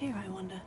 here, I wonder?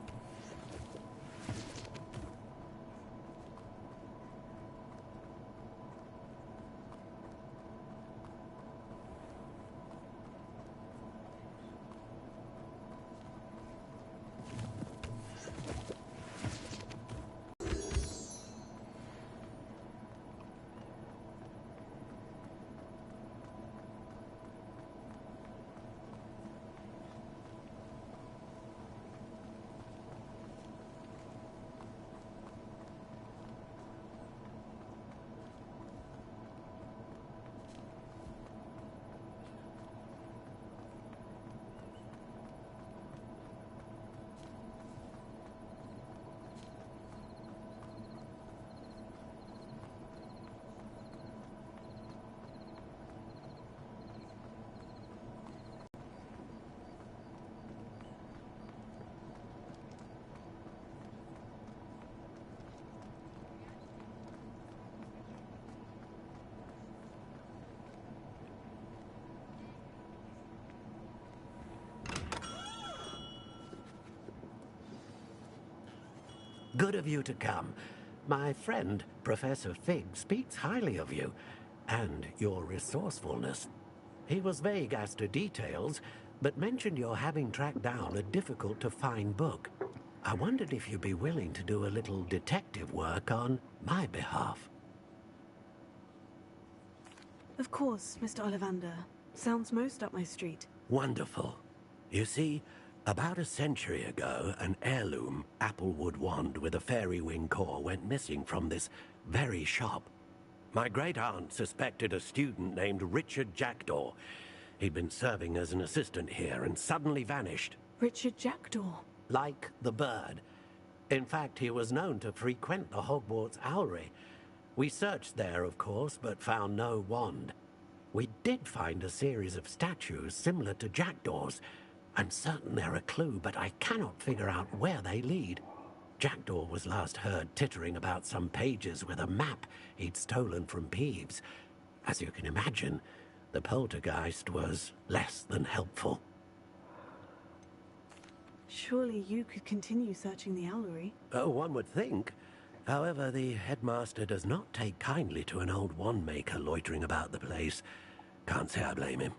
Good of you to come. My friend, Professor Fig, speaks highly of you, and your resourcefulness. He was vague as to details, but mentioned your having tracked down a difficult-to-find book. I wondered if you'd be willing to do a little detective work on my behalf. Of course, Mr. Ollivander. Sounds most up my street. Wonderful. You see, about a century ago, an heirloom applewood wand with a fairy wing core went missing from this very shop. My great-aunt suspected a student named Richard Jackdaw. He'd been serving as an assistant here and suddenly vanished. Richard Jackdaw? Like the bird. In fact, he was known to frequent the Hogwarts Owlery. We searched there, of course, but found no wand. We did find a series of statues similar to Jackdaw's. I'm certain they're a clue, but I cannot figure out where they lead. Jackdaw was last heard tittering about some pages with a map he'd stolen from Peeves. As you can imagine, the poltergeist was less than helpful. Surely you could continue searching the Owlery. Oh, one would think. However, the headmaster does not take kindly to an old wand-maker loitering about the place. Can't say I blame him.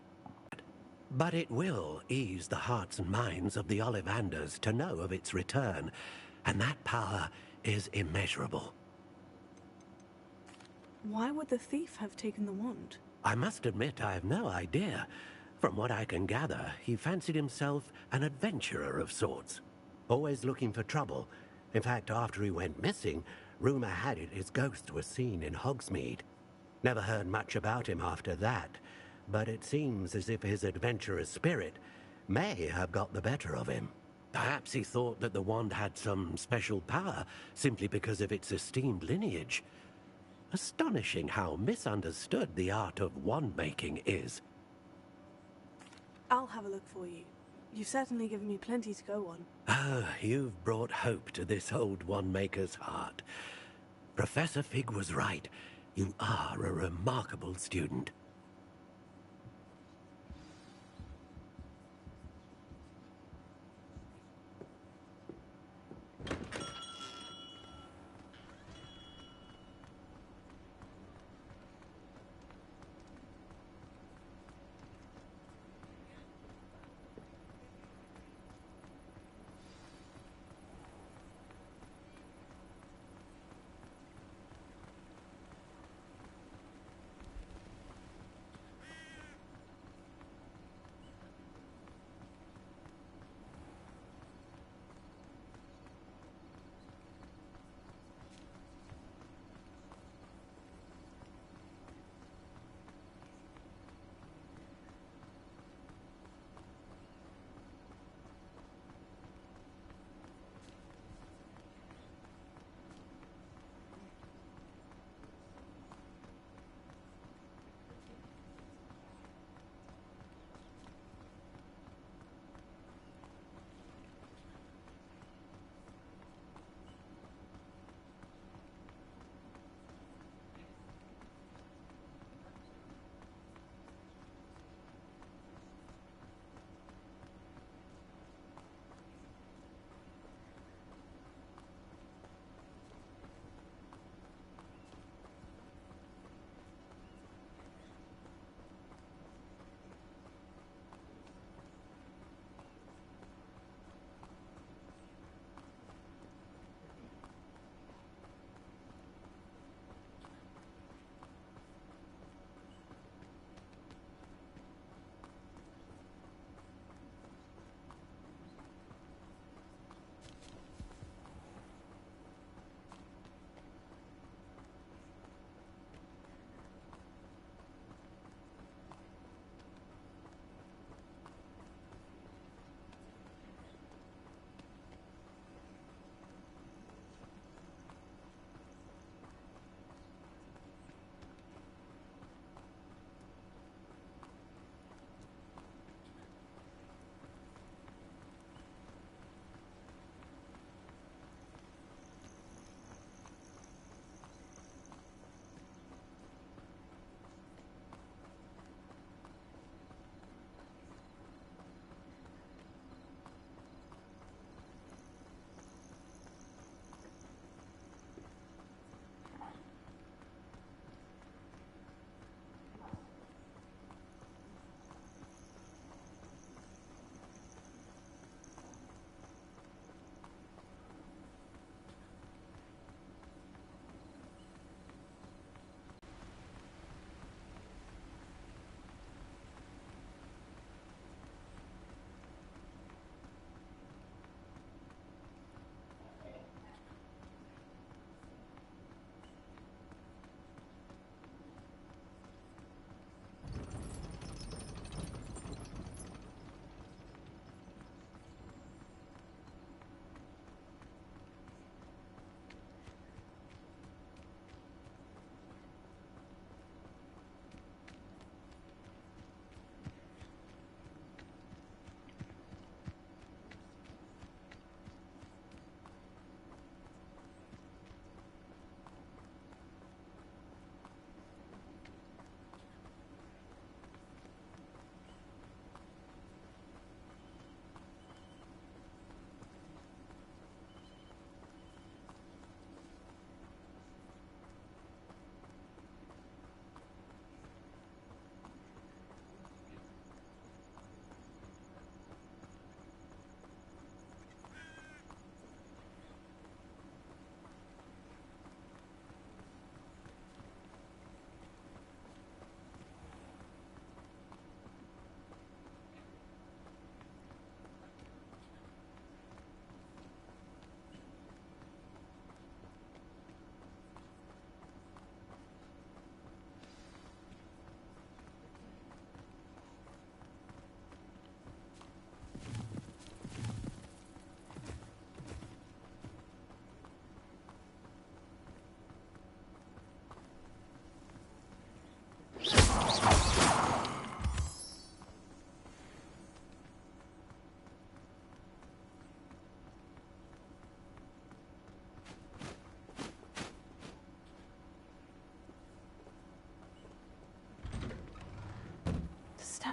But it will ease the hearts and minds of the Ollivanders to know of its return, and that power is immeasurable. Why would the thief have taken the wand? I must admit I have no idea. From what I can gather, he fancied himself an adventurer of sorts, always looking for trouble. In fact, after he went missing, rumor had it his ghost was seen in Hogsmeade. Never heard much about him after that, but it seems as if his adventurous spirit may have got the better of him. Perhaps he thought that the wand had some special power simply because of its esteemed lineage. Astonishing how misunderstood the art of wand-making is. I'll have a look for you. You've certainly given me plenty to go on. Oh, you've brought hope to this old wand-maker's heart. Professor Fig was right. You are a remarkable student.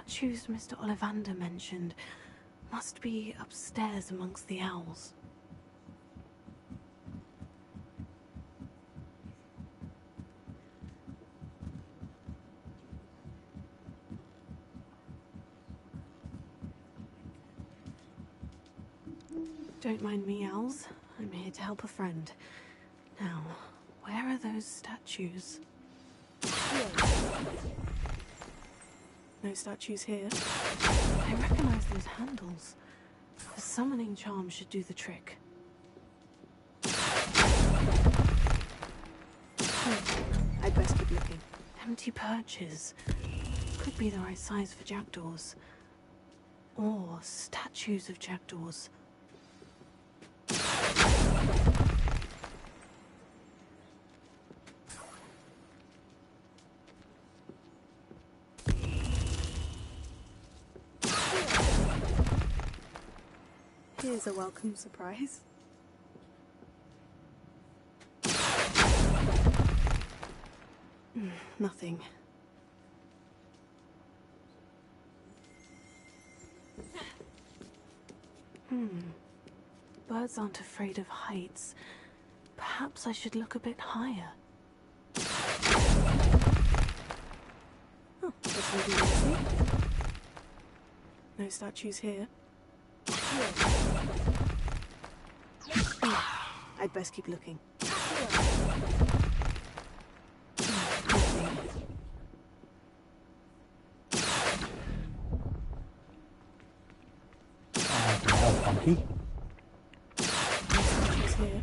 statues Mr. Ollivander mentioned must be upstairs amongst the owls. Don't mind me, owls. I'm here to help a friend. Now, where are those statues? No statues here. I recognize those handles. The summoning charm should do the trick. I'd best keep looking. Empty perches. Could be the right size for jackdaws. Or statues of jackdaws. Here's a welcome surprise. Nothing. Birds aren't afraid of heights. Perhaps I should look a bit higher. Oh, this will be easy. No statues here. I'd best keep looking. That was funky. Statues here.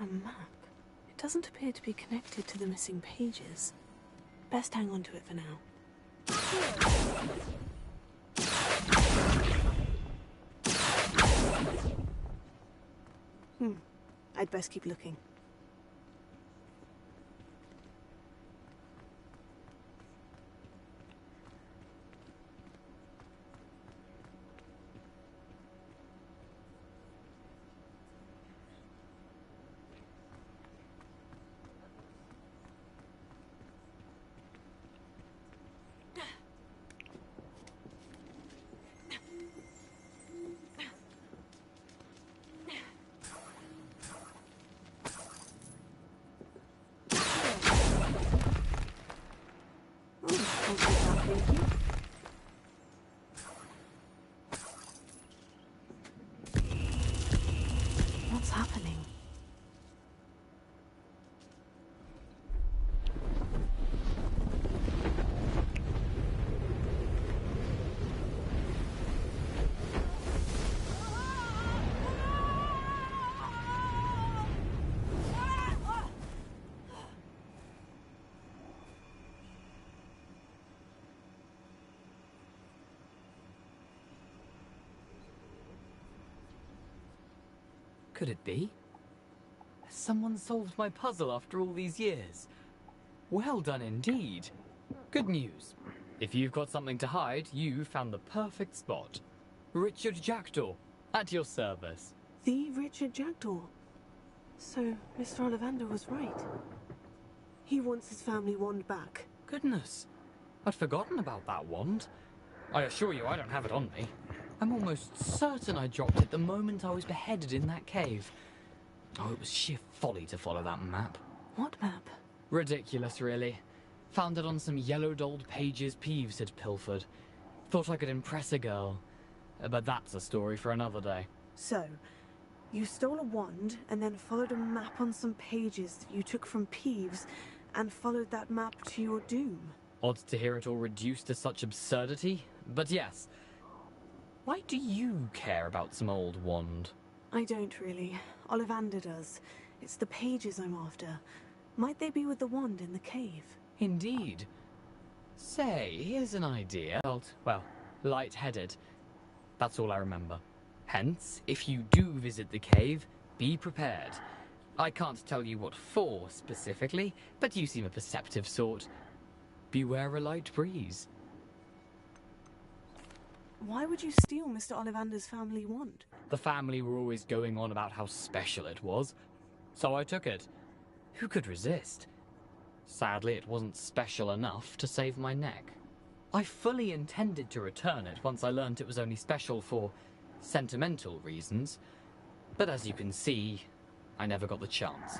A map. It doesn't appear to be connected to the missing pages. Best hang on to it for now. I'd best keep looking. Thank you. What's happening? Could it be? Has someone solved my puzzle after all these years? Well done indeed. Good news. If you've got something to hide, you found the perfect spot. Richard Jackdaw, at your service. The Richard Jackdaw. So, Mr. Ollivander was right. He wants his family wand back. Goodness, I'd forgotten about that wand. I assure you I don't have it on me. I'm almost certain I dropped it the moment I was beheaded in that cave. Oh, it was sheer folly to follow that map. What map? Ridiculous, really. Found it on some yellowed old pages Peeves had pilfered. Thought I could impress a girl. But that's a story for another day. So, you stole a wand and then followed a map on some pages that you took from Peeves and followed that map to your doom. Odd to hear it all reduced to such absurdity, but yes. Why do you care about some old wand? I don't really. Ollivander does. It's the pages I'm after. Might they be with the wand in the cave? Indeed. Say, here's an idea. Well, light-headed. That's all I remember. Hence, if you do visit the cave, be prepared. I can't tell you what for specifically, but you seem a perceptive sort. Beware a light breeze. Why would you steal Mr. Ollivander's family wand? The family were always going on about how special it was, so I took it. Who could resist? Sadly, it wasn't special enough to save my neck. I fully intended to return it once I learned it was only special for sentimental reasons, but as you can see, I never got the chance.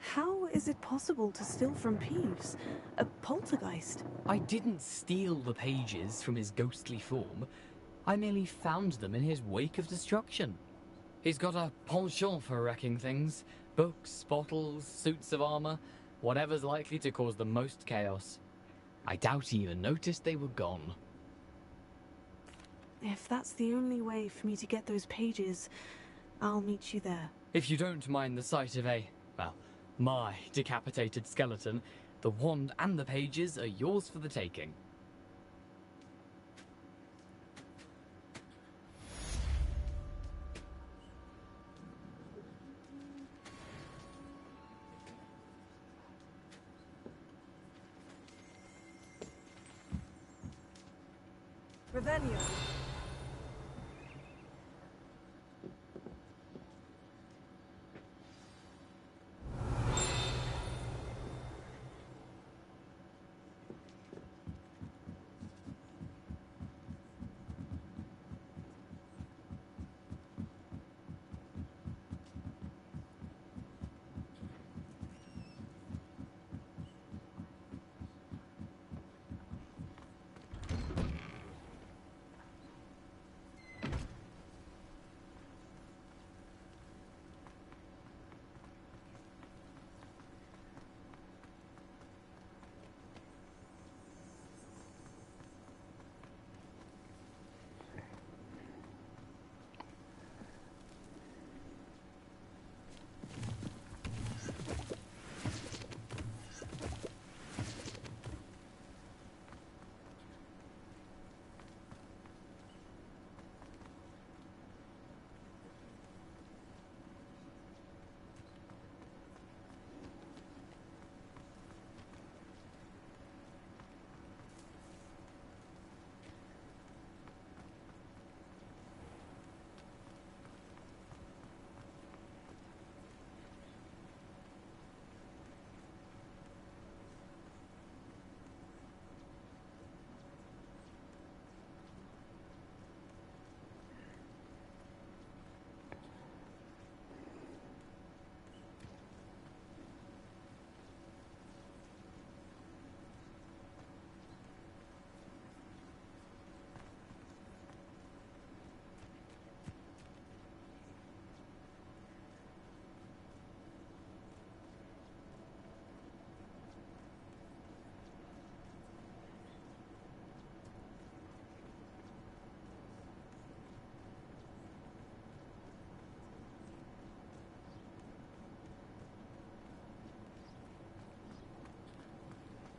How is it possible to steal from Peeves, a poltergeist? I didn't steal the pages from his ghostly form. I merely found them in his wake of destruction. He's got a penchant for wrecking things. Books, bottles, suits of armor, whatever's likely to cause the most chaos. I doubt he even noticed they were gone. If that's the only way for me to get those pages, I'll meet you there. If you don't mind the sight of my decapitated skeleton, the wand and the pages are yours for the taking. Revelio.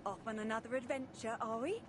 Off on another adventure, are we?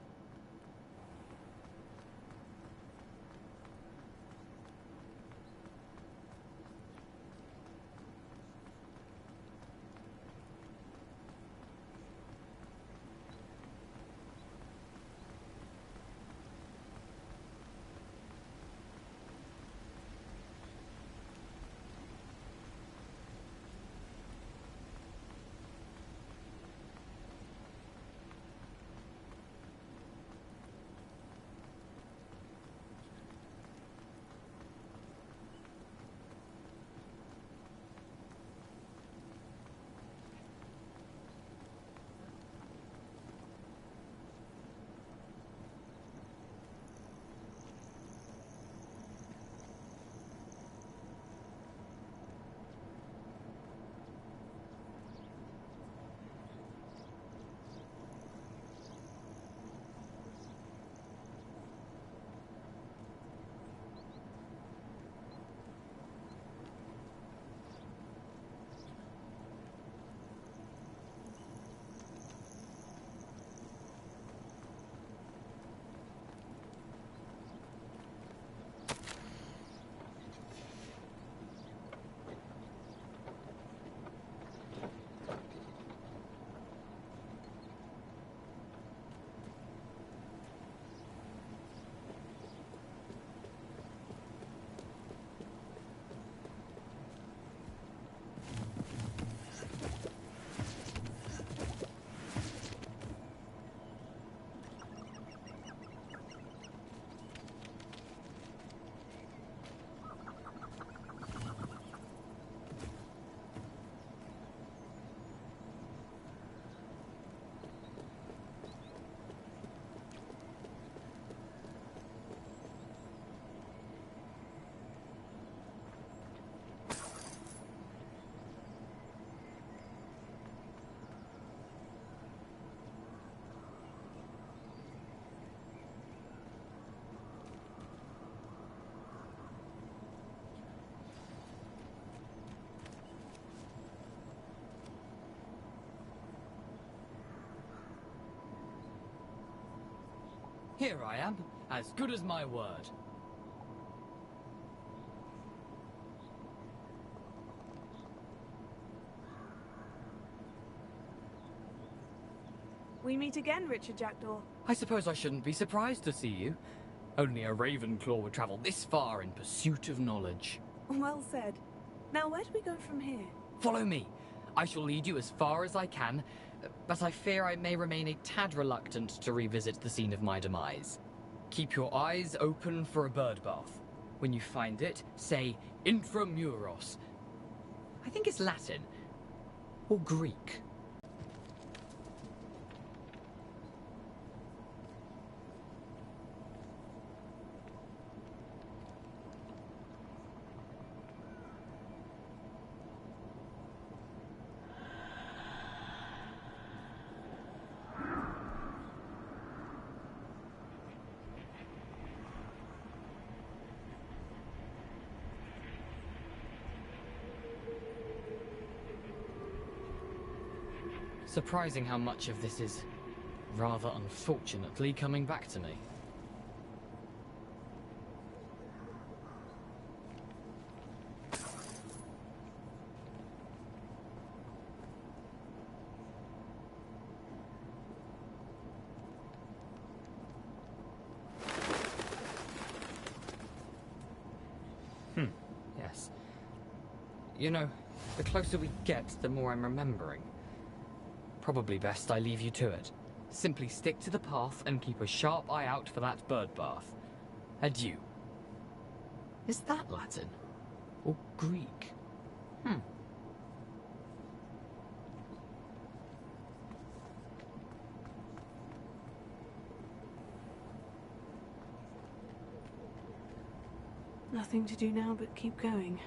Here I am, as good as my word. We meet again, Richard Jackdaw. I suppose I shouldn't be surprised to see you. Only a Ravenclaw would travel this far in pursuit of knowledge. Well said. Now, where do we go from here? Follow me. I shall lead you as far as I can, but I fear I may remain a tad reluctant to revisit the scene of my demise. Keep your eyes open for a bird bath. When you find it, say Intramuros. I think it's Latin. Or Greek. Surprising how much of this is, rather unfortunately, coming back to me. Yes. You know, the closer we get, the more I'm remembering. Probably best I leave you to it. Simply stick to the path and keep a sharp eye out for that bird bath. Adieu. Is that Latin? Or Greek? Nothing to do now but keep going.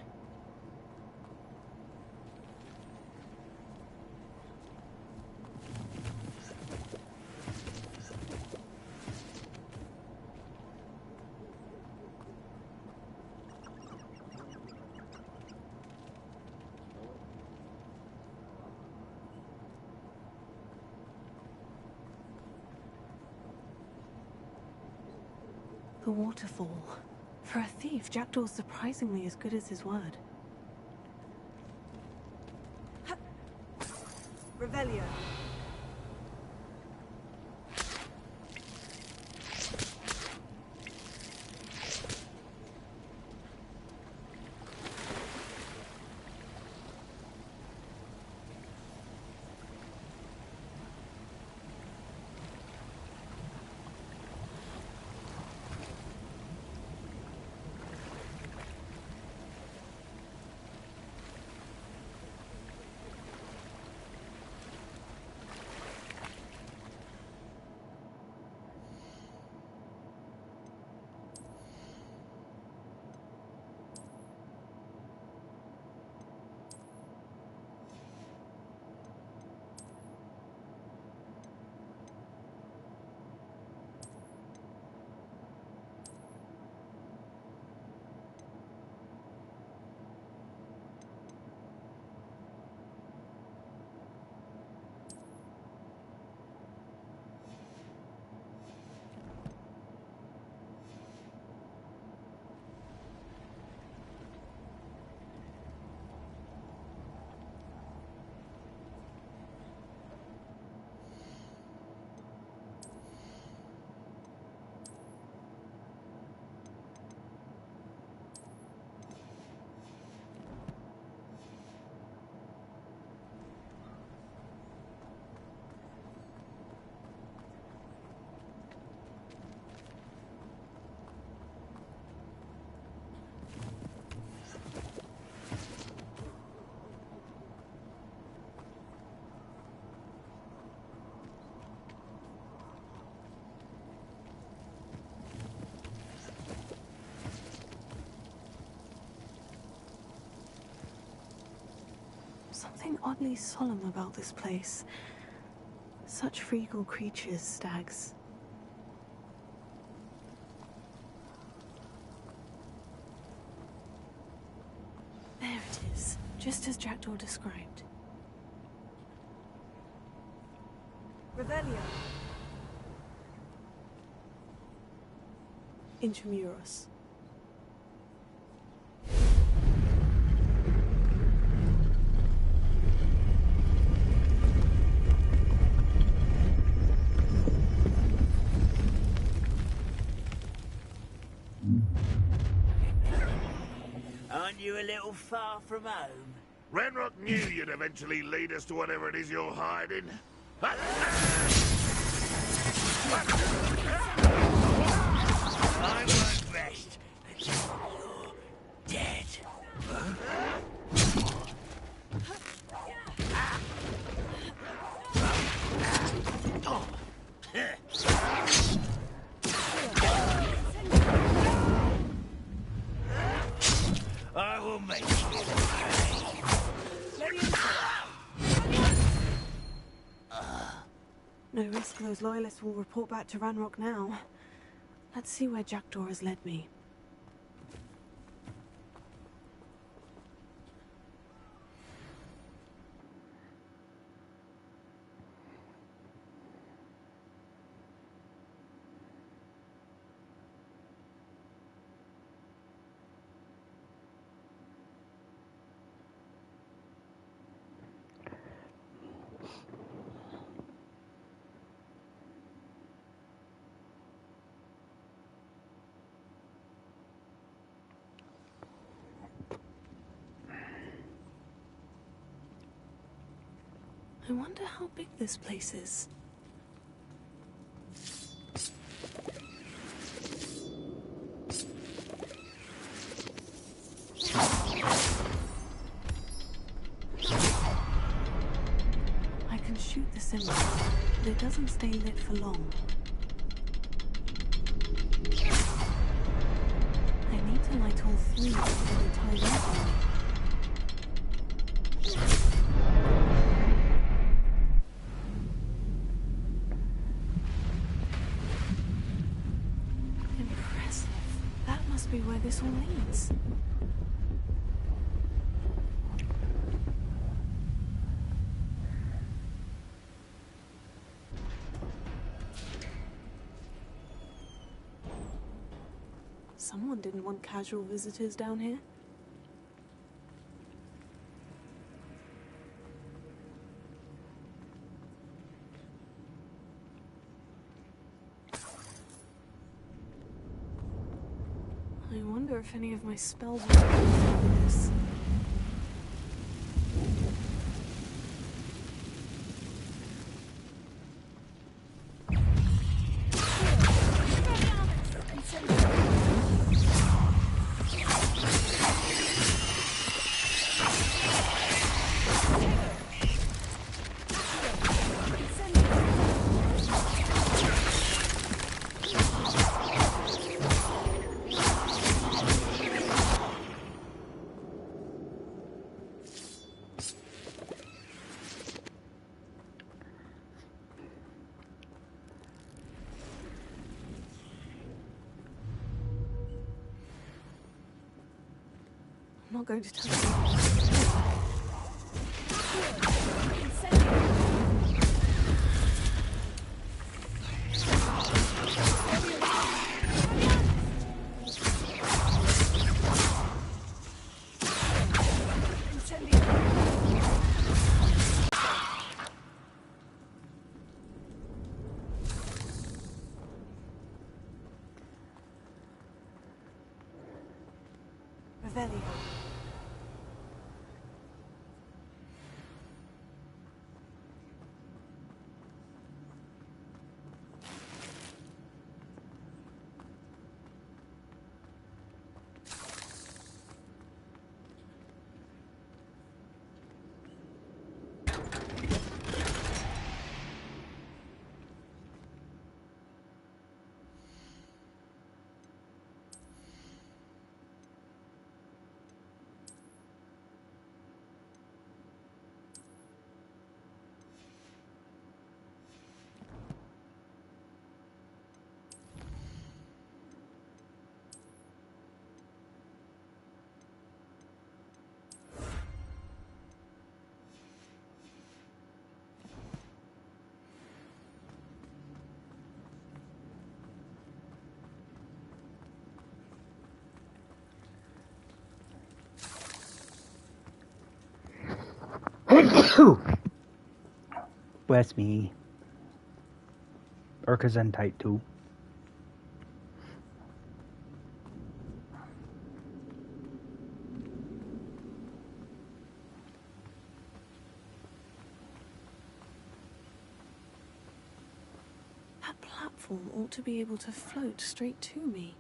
The waterfall. For a thief, Jackdaw's surprisingly as good as his word. Revelio. Something oddly solemn about this place. Such regal creatures, stags. There it is, just as Jackdaw described. Revelio. Intramuros. Aren't you a little far from home? Ranrock knew you'd eventually lead us to whatever it is you're hiding. I won't rest until you're dead. I will make you No risk those loyalists will report back to Ranrock now. Let's see where Jackdaw has led me. I wonder how big this place is. I can shoot the symbol, but it doesn't stay lit for long. I need to light all three before they tie them. Be where this all leads. Someone didn't want casual visitors down here. I wonder if any of my spells will do this. I'm not going to touch it. Revelio. Bless me. Urka's in tight too. That platform ought to be able to float straight to me.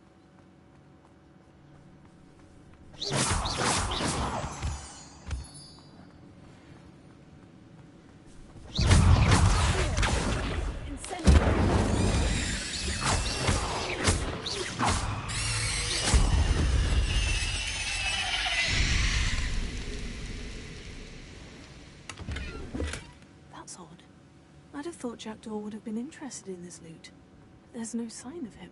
That's odd. I'd have thought Jackdaw would have been interested in this loot. There's no sign of him.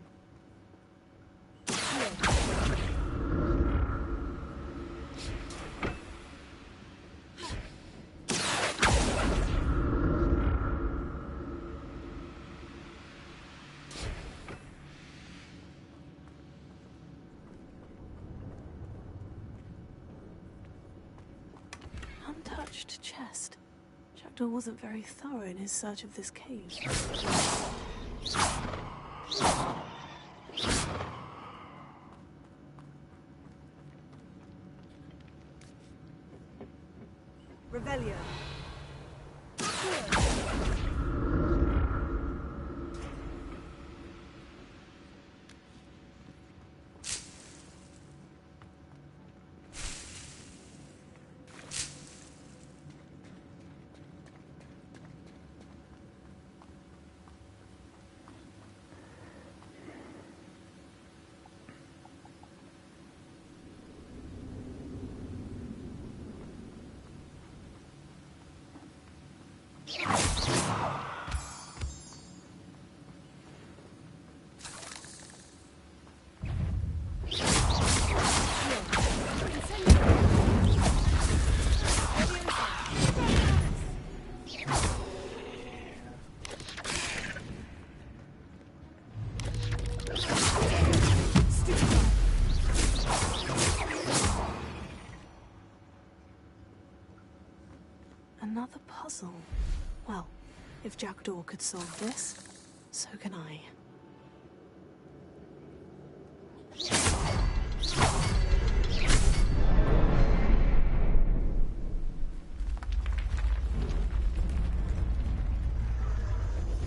Untouched chest. Jackdaw wasn't very thorough in his search of this cave. Revelio. Another puzzle. Well, if Jackdaw could solve this, so can I.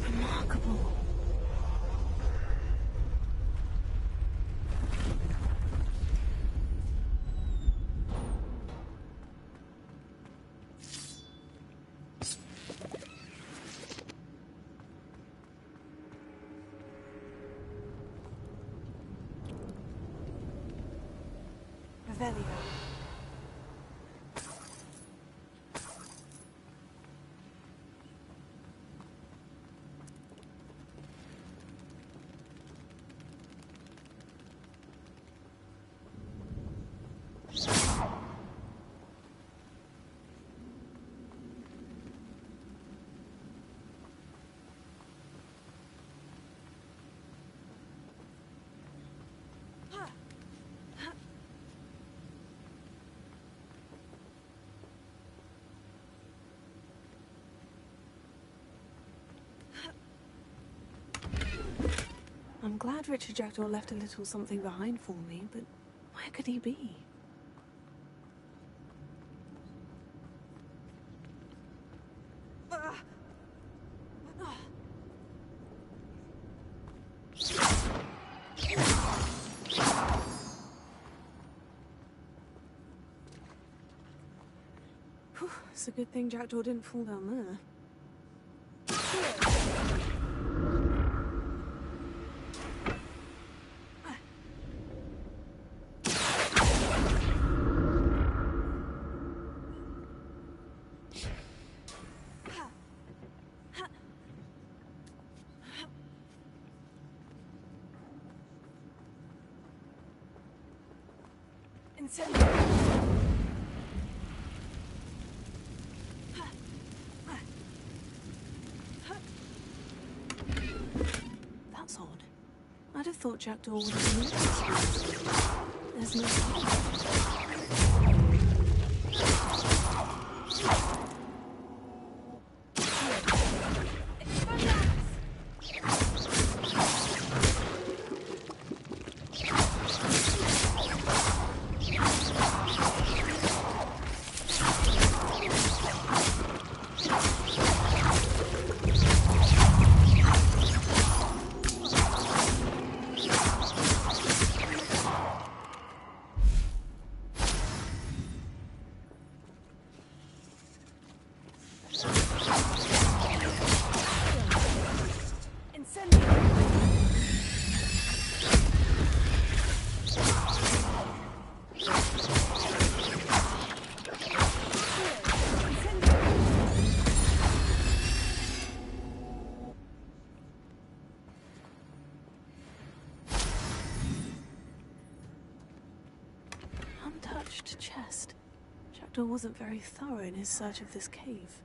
Remarkable. Revelio. I'm glad Richard Jackdaw left a little something behind for me, but where could he be? Whew, it's a good thing Jackdaw didn't fall down there. That's odd. I'd have thought Jackdaw would have been interested. There's no... untouched chest. Jackdaw wasn't very thorough in his search of this cave.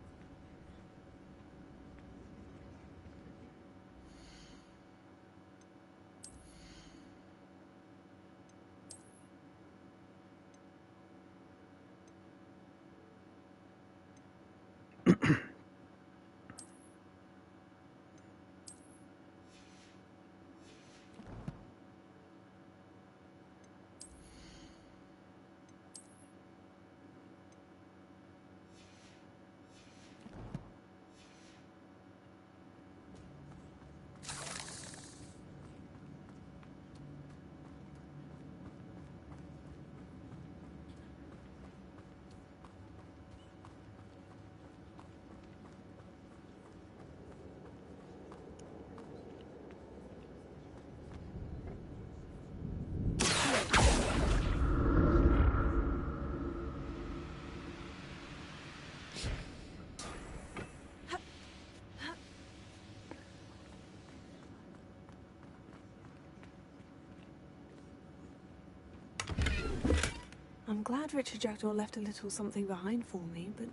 I'm glad Richard Jackdaw left a little something behind for me, but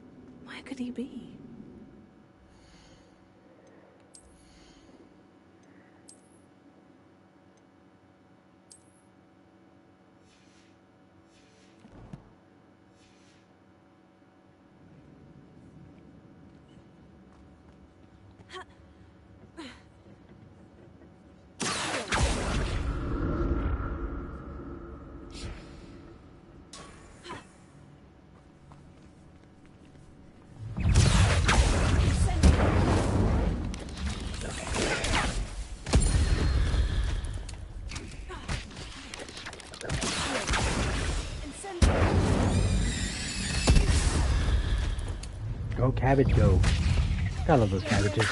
where could he be? Go cabbage, go. I love those cabbages.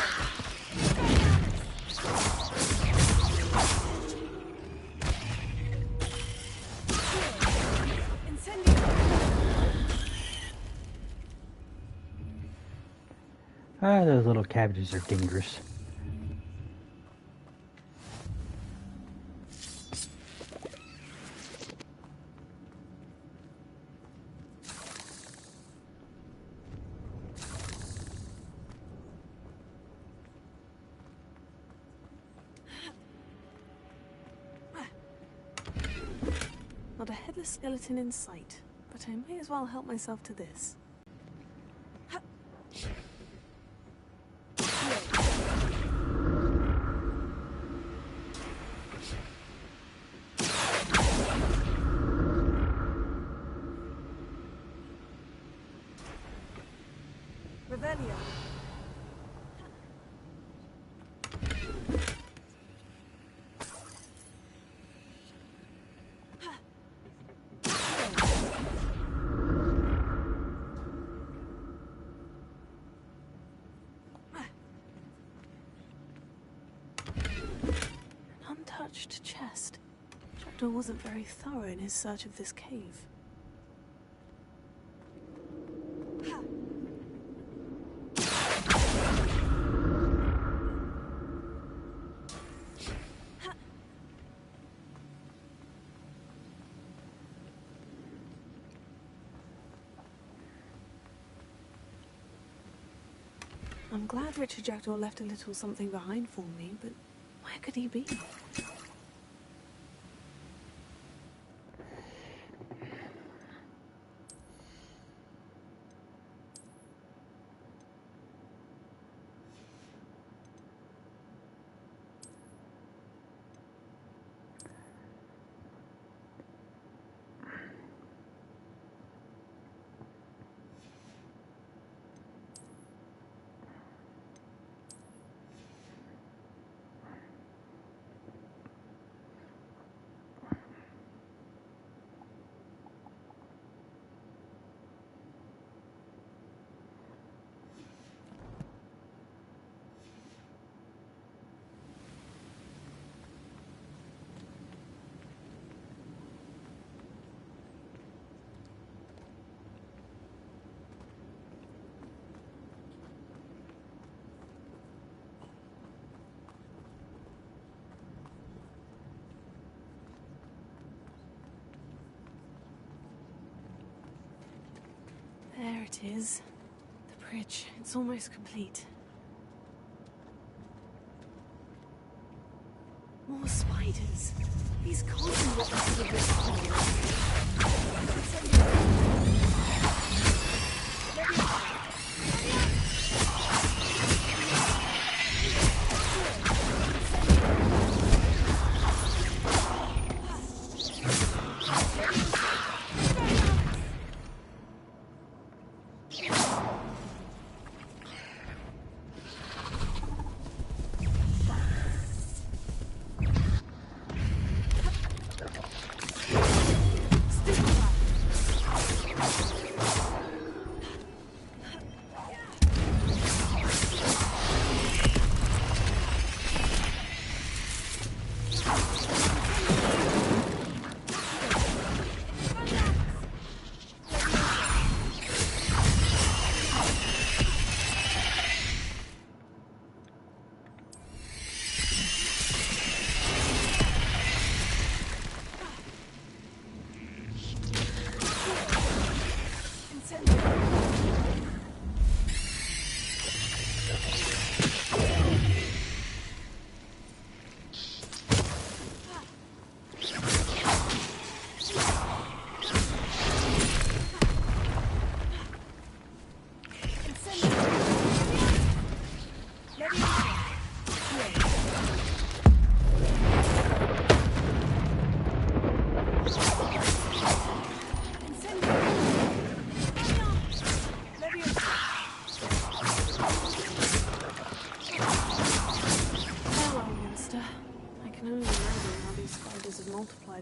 Ah, those little cabbages are dangerous. Not a headless skeleton in sight, but I may as well help myself to this. Revelio. An untouched chest. Jackdaw wasn't very thorough in his search of this cave. I'm glad Richard Jackdaw left a little something behind for me, but where could he be? There it is. The bridge. It's almost complete. More spiders. These can't be what the sort of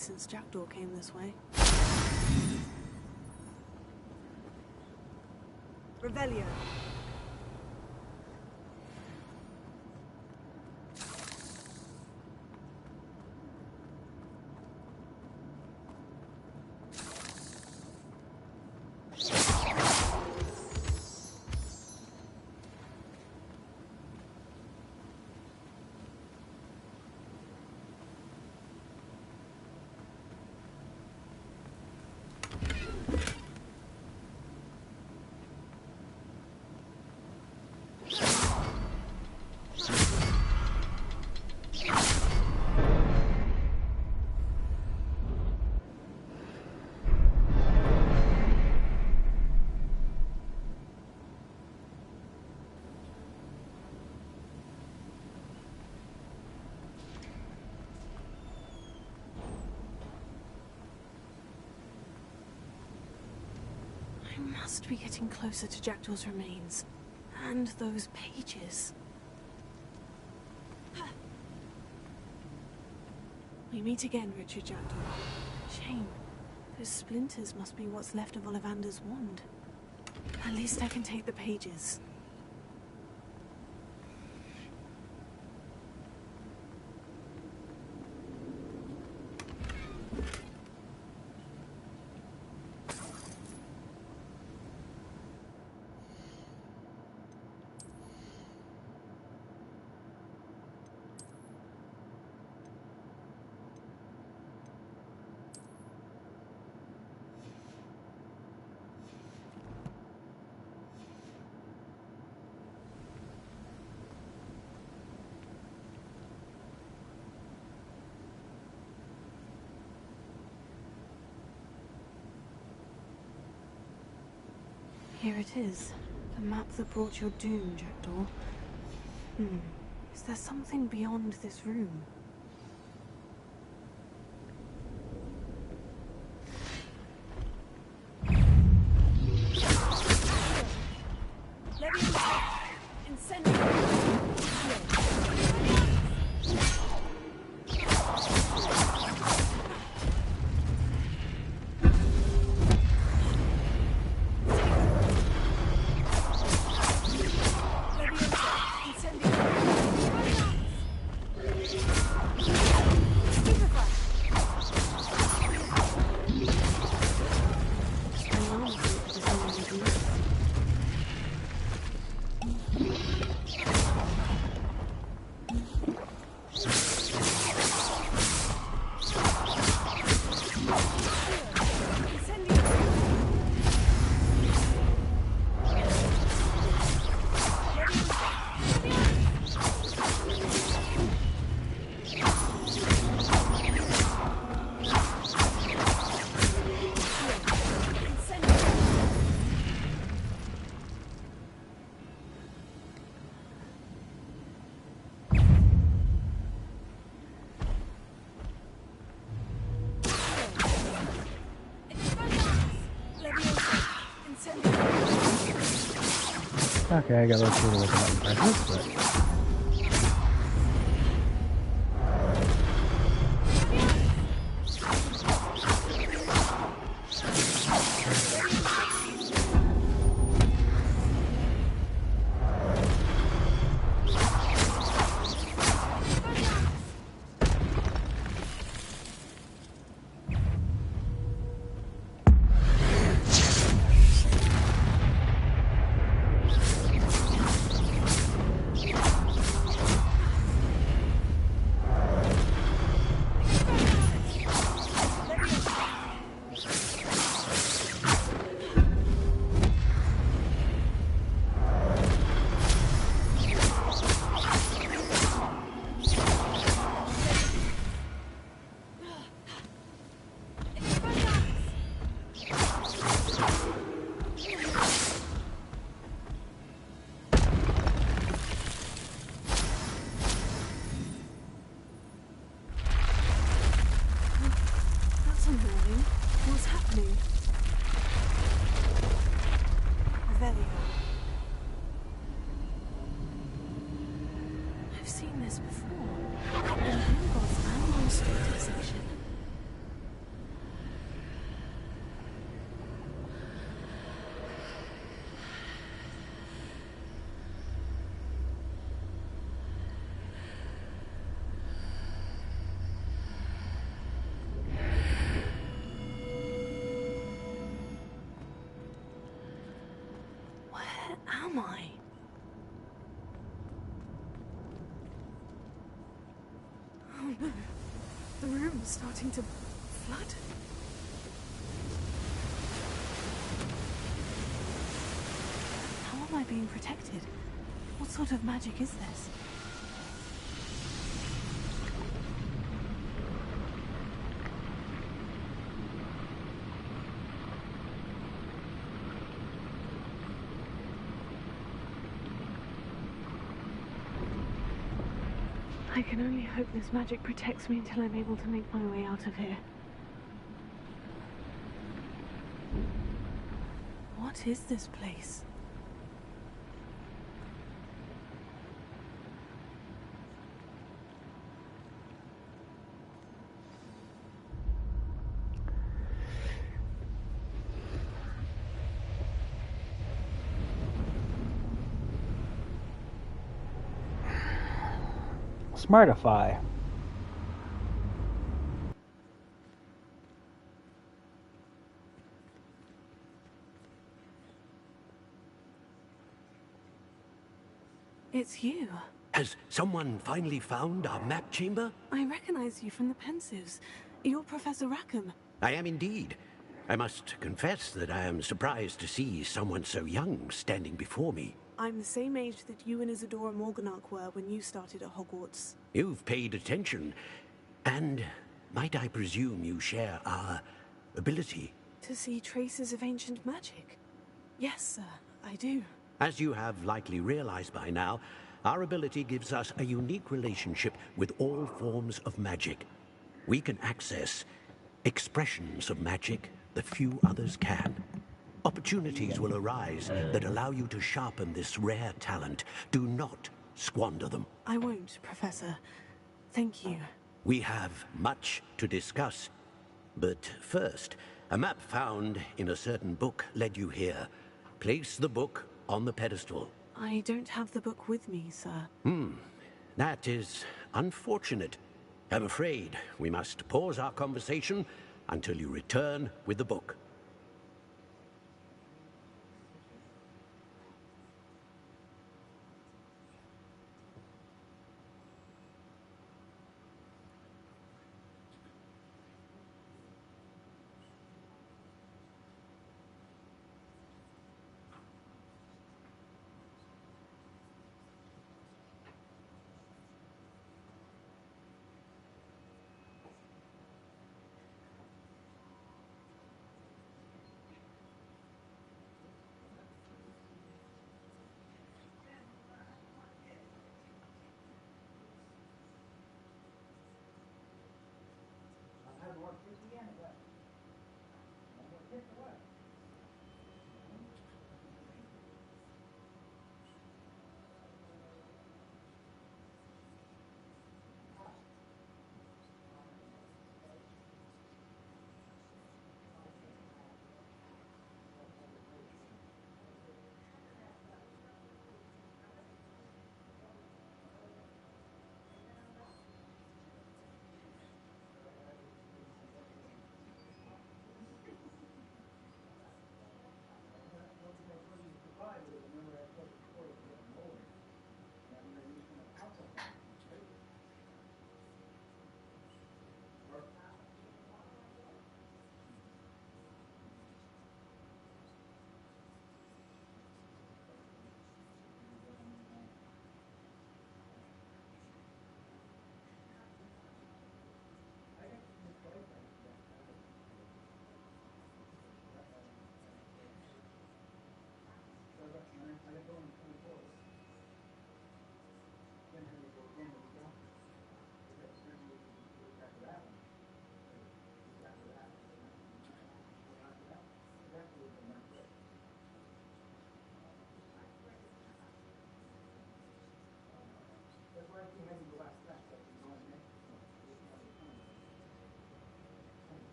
since Jackdaw came this way. Revelio. I must be getting closer to Jackdaw's remains. And those pages. We meet again, Richard Jackdaw. Shame. Those splinters must be what's left of Ollivander's wand. At least I can take the pages. Here it is. The map that brought your doom, Jackdaw. Is there something beyond this room? Okay, I got a little bit of impressive, but... That's unnerving. What's happening? Revelio. I've seen this before. In Gringotts and restricted section. Where am I? Oh no. The room's starting to flood. How am I being protected? What sort of magic is this? I can only hope this magic protects me until I'm able to make my way out of here. What is this place? Smartify. It's you. Has someone finally found our map chamber? I recognize you from the Pensives. You're Professor Rackham. I am indeed. I must confess that I am surprised to see someone so young standing before me. I'm the same age that you and Isadora Morganach were when you started at Hogwarts. You've paid attention. And might I presume you share our ability? To see traces of ancient magic? Yes, sir, I do. As you have likely realized by now, our ability gives us a unique relationship with all forms of magic. We can access expressions of magic that few others can. Opportunities will arise that allow you to sharpen this rare talent. Do not squander them. I won't, Professor. Thank you. We have much to discuss. But first, a map found in a certain book led you here. Place the book on the pedestal. I don't have the book with me, sir. That is unfortunate. I'm afraid we must pause our conversation until you return with the book.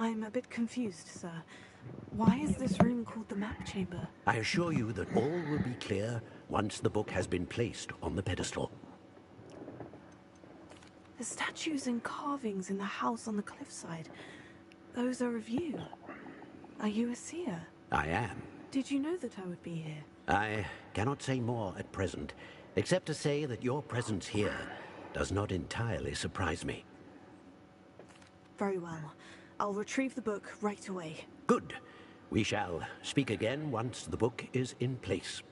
I'm a bit confused, sir. Why is this room called the map chamber? I assure you that all will be clear once the book has been placed on the pedestal. The statues and carvings in the house on the cliffside. Those are of you. Are you a seer? I am. Did you know that I would be here? I cannot say more at present, except to say that your presence here does not entirely surprise me. Very well. I'll retrieve the book right away. Good. We shall speak again once the book is in place.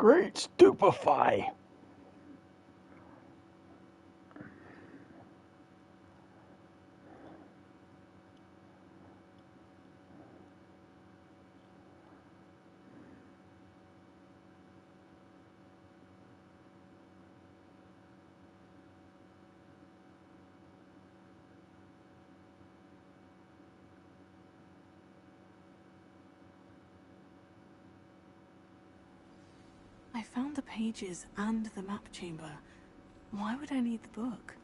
Great stupefy. I found the pages and the map chamber. Why would I need the book?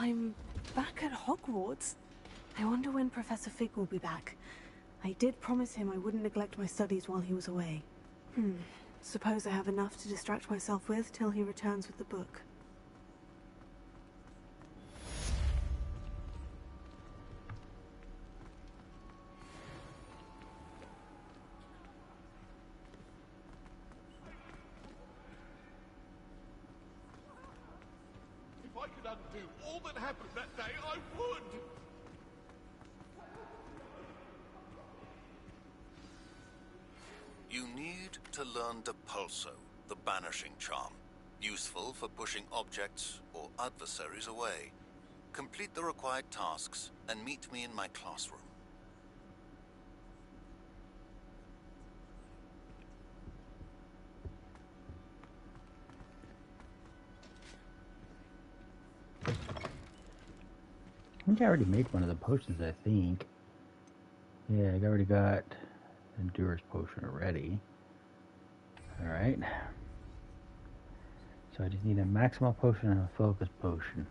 I'm back at Hogwarts. I wonder when Professor Fig will be back. I did promise him I wouldn't neglect my studies while he was away. Suppose I have enough to distract myself with till he returns with the book. If I could undo all that happened that day, I would! You need to learn Depulso, the banishing charm. Useful for pushing objects or adversaries away. Complete the required tasks and meet me in my classroom. I think I already made one of the potions, I think. Yeah, I already got Endurance potion already. Alright. So I just need a Maximal potion and a Focus potion.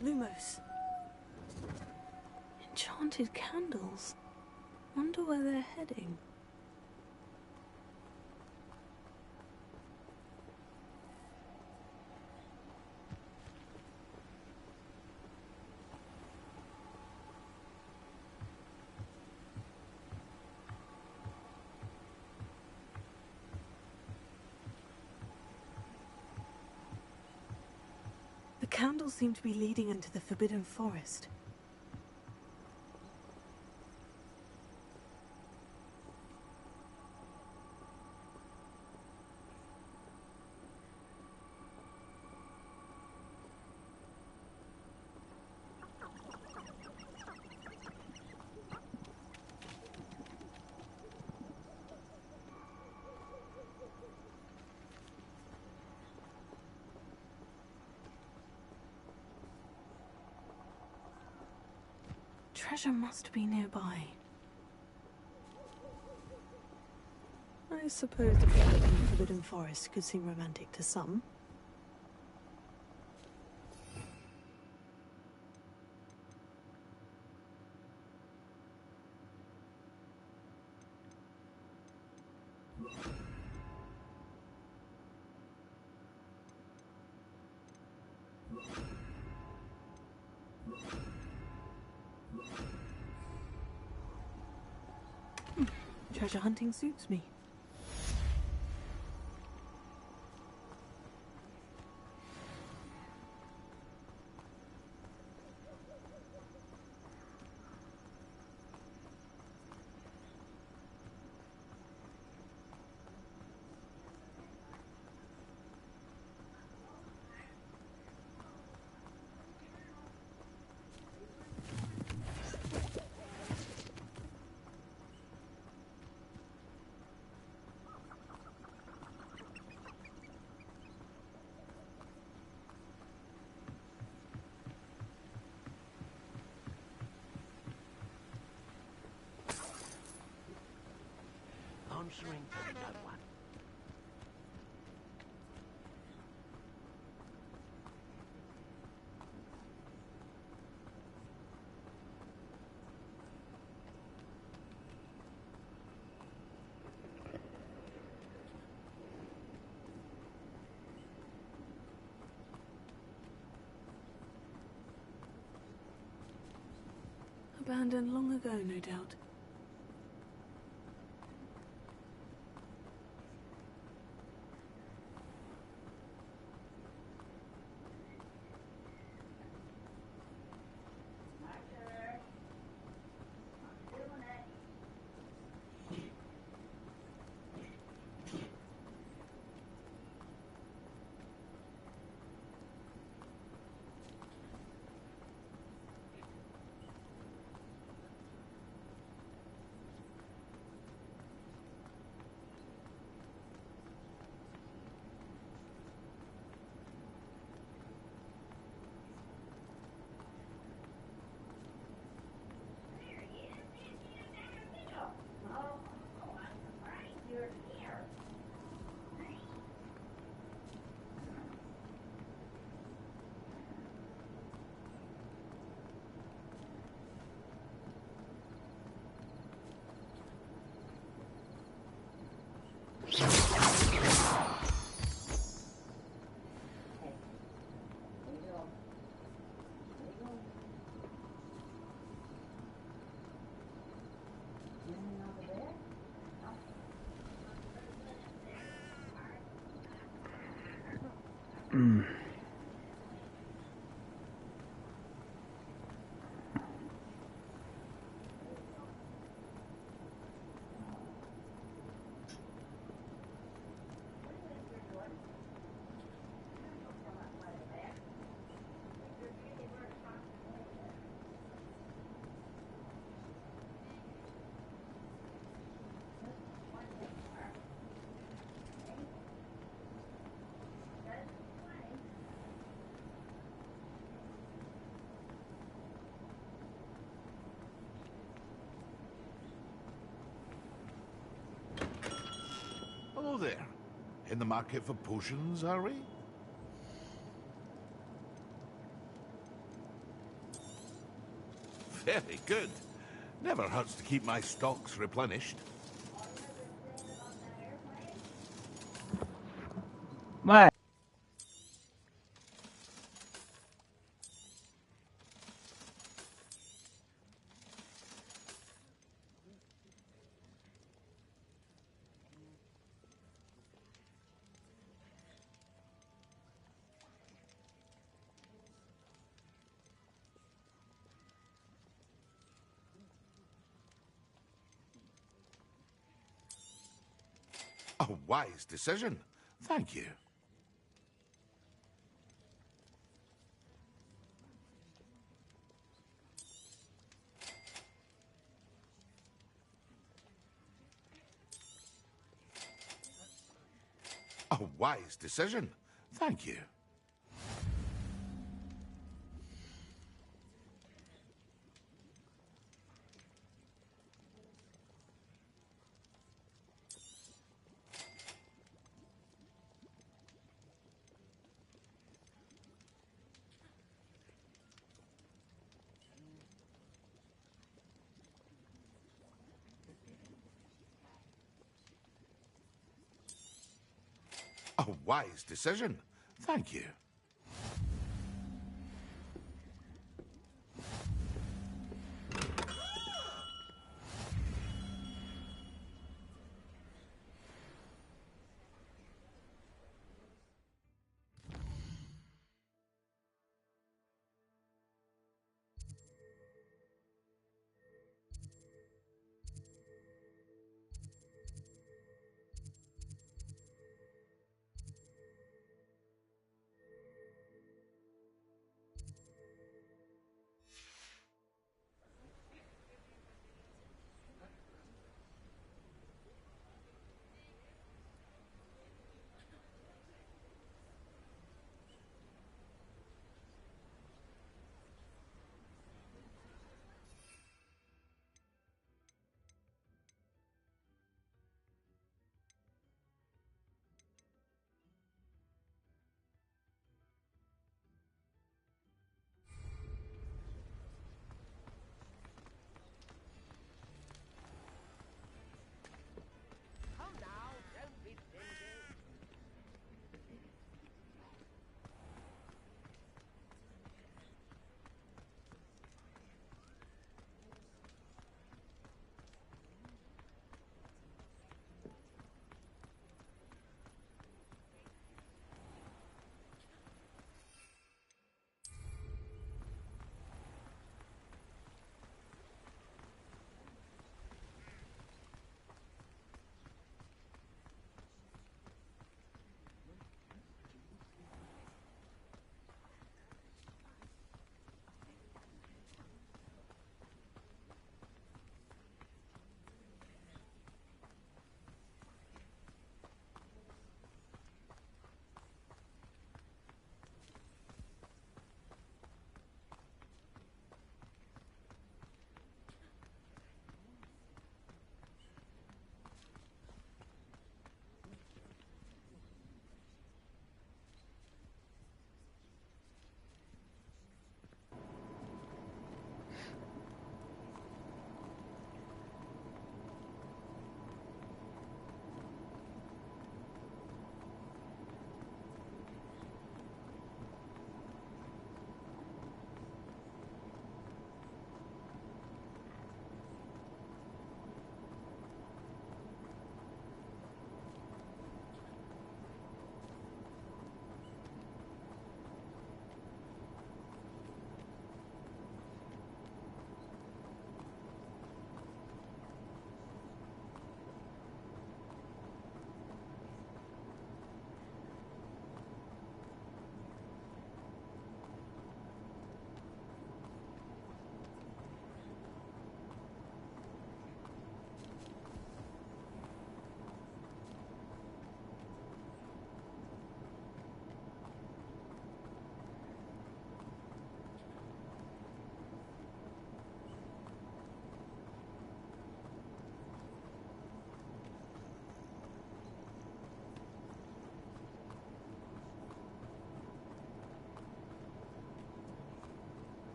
Lumos. Enchanted candles. Wonder where they're heading. The candles seem to be leading into the Forbidden Forest. Treasure must be nearby. I suppose the people in the Forbidden Forest could seem romantic to some. Treasure hunting suits me. Answering to no one. Abandoned long ago, no doubt. Hello there. In the market for potions, are we? Very good. Never hurts to keep my stocks replenished. What? A wise decision. Thank you. A wise decision. Thank you. A wise decision. Thank you.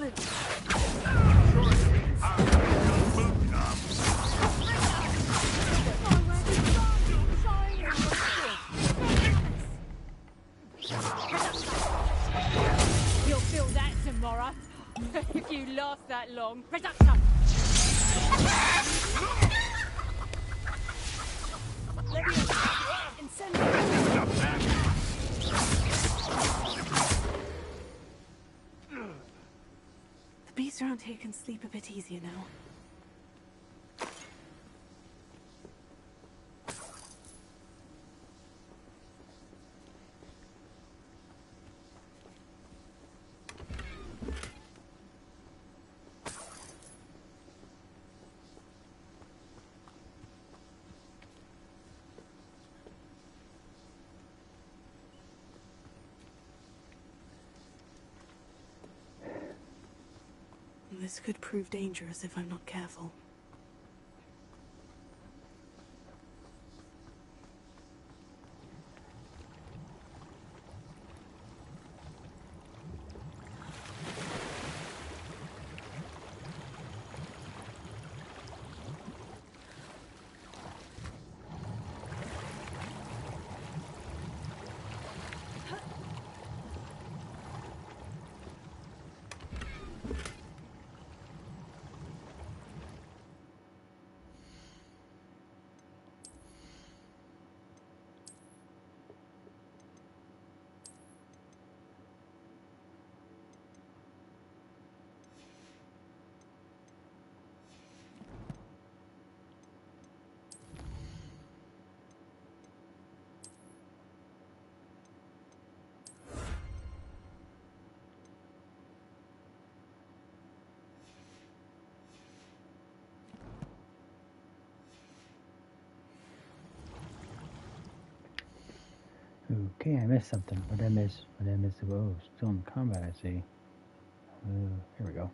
Excellent. You'll feel that tomorrow. If you last that long. Reduction! The beast around here can sleep a bit easier now. This could prove dangerous if I'm not careful. Okay, I missed something. What did I miss? What did I miss? Oh, still in combat, I see. Here we go.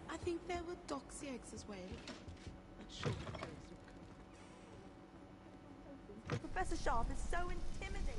I think there were doxy eggs as well. Not sure. Professor Sharp is so intimidating.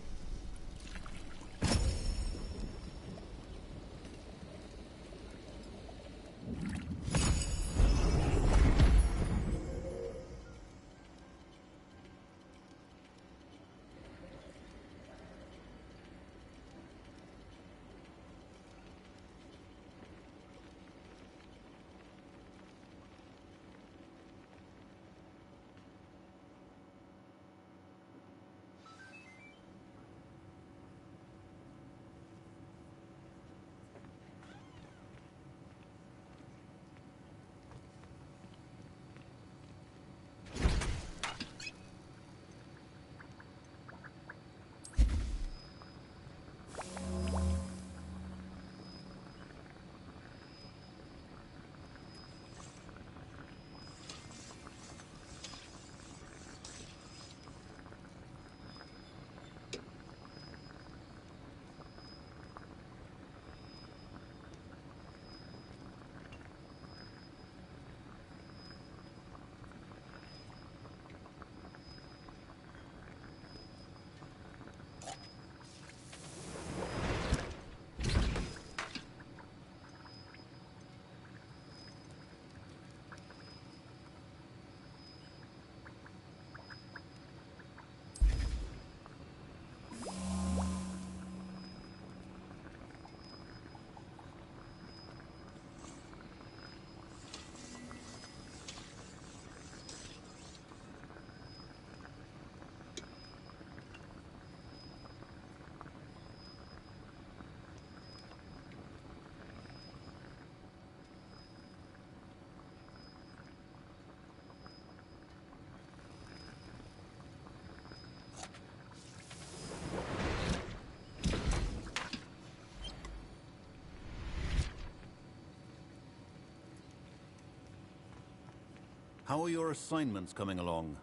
How are your assignments coming along?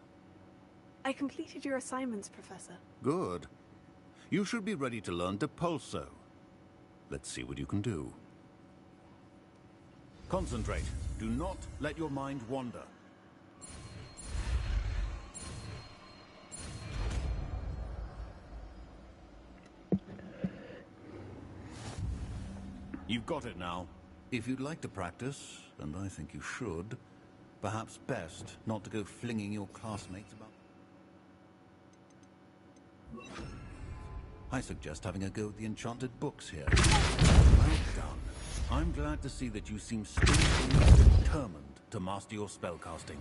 I completed your assignments, Professor. Good. You should be ready to learn Depulso. Let's see what you can do. Concentrate. Do not let your mind wander. You've got it now. If you'd like to practice, and I think you should, perhaps best not to go flinging your classmates about. I suggest having a go at the enchanted books here. Well done. I'm glad to see that you seem still determined to master your spellcasting.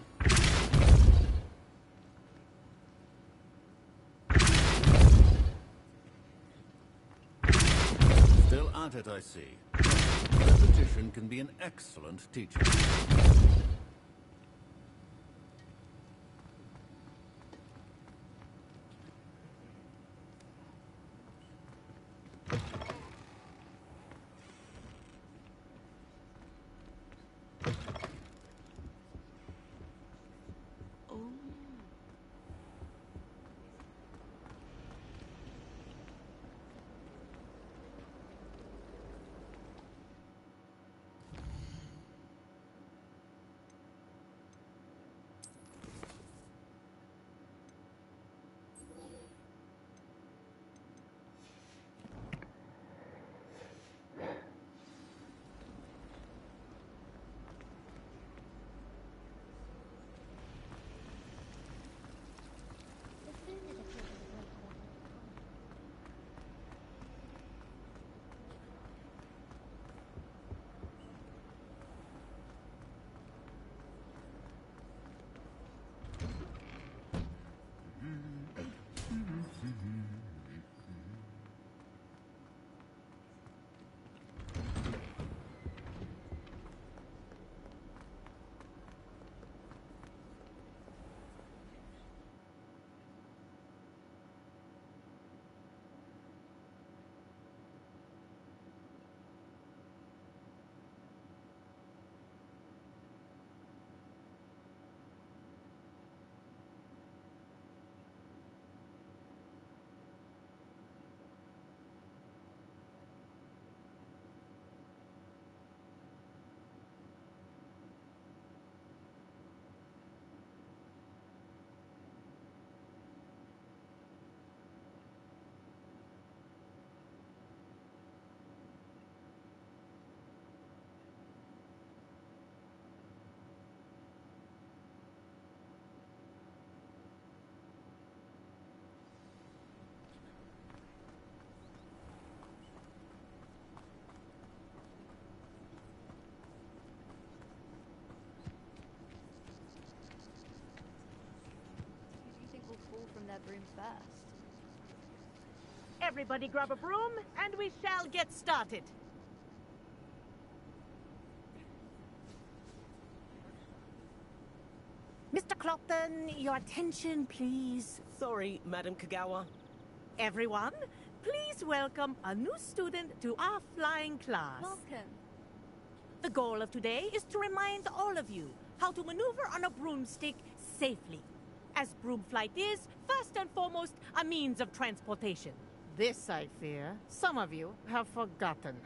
Still at it, I see. Repetition can be an excellent teacher. their broom first. Everybody grab a broom, and we shall get started. Mr. Clopton, your attention, please. Sorry, Madam Kagawa. Everyone, please welcome a new student to our flying class. Welcome. The goal of today is to remind all of you how to maneuver on a broomstick safely, as broom flight is, first and foremost, a means of transportation. This, I fear, some of you have forgotten.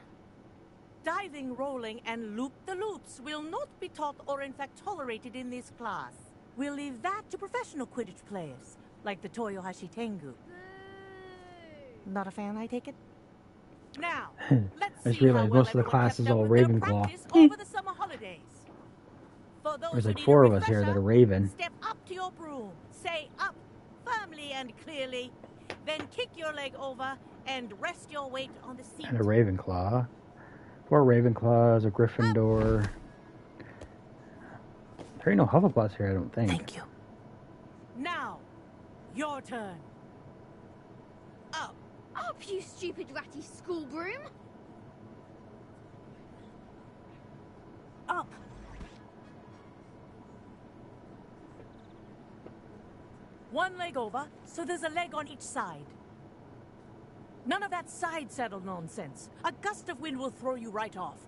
Diving, rolling, and loop-the-loops will not be taught or in fact tolerated in this class. We'll leave that to professional Quidditch players, like the Toyohashi Tengu. Not a fan, I take it? Now, let's I just see how realized well most of the everyone class kept is up all with their Ravenclaw. practice over the summer holidays. For those There's who like need a 4 of us here that refresher, are Raven. step up to your broom, say up firmly and clearly, then kick your leg over and rest your weight on the seat. And a Ravenclaw. 4 Ravenclaws, a Gryffindor. There ain't no Hufflepuffs here, I don't think. Thank you. Now, your turn. Up. Up, you stupid ratty school broom! Up. One leg over, so there's a leg on each side. None of that side saddle nonsense. A gust of wind will throw you right off.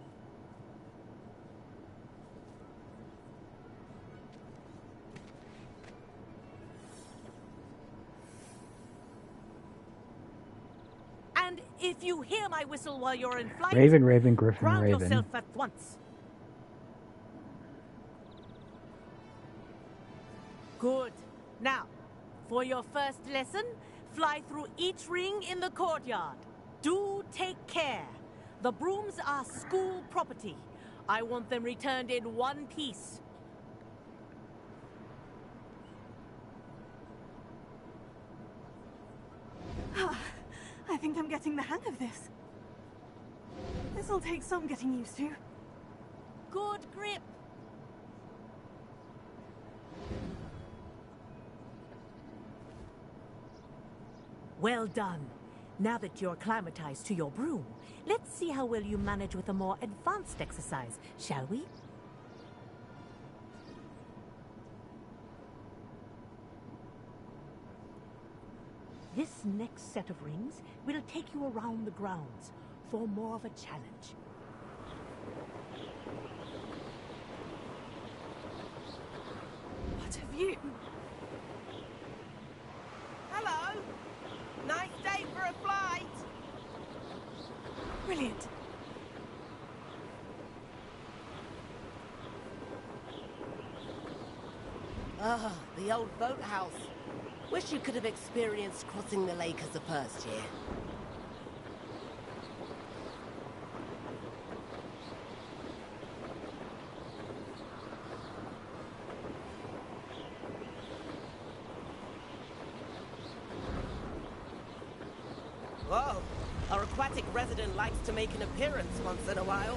And if you hear my whistle while you're in flight, Raven, Raven, Griffin, ground Raven. yourself at once. Good. Now, for your first lesson, fly through each ring in the courtyard. Do take care. The brooms are school property. I want them returned in one piece. I think I'm getting the hang of this. This'll take some getting used to. Good grip. Well done. Now that you're acclimatized to your broom, let's see how well you manage with a more advanced exercise, shall we? This next set of rings will take you around the grounds for more of a challenge. What a view! Hello! Nice day for a flight! Brilliant. Ah, the old boathouse. Wish you could have experienced crossing the lake as a first year. Whoa, our aquatic resident likes to make an appearance once in a while.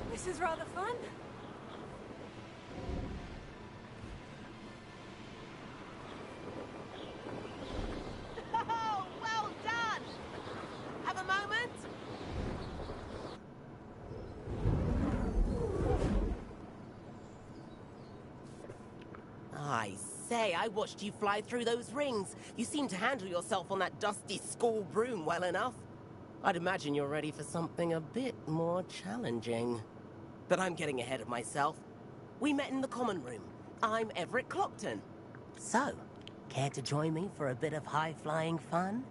This is rather fun. Oh, well done! Have a moment? I say, I watched you fly through those rings. You seem to handle yourself on that dusty school broom well enough. I'd imagine you're ready for something a bit more challenging. But I'm getting ahead of myself. We met in the common room. I'm Everett Clopton. So, care to join me for a bit of high-flying fun?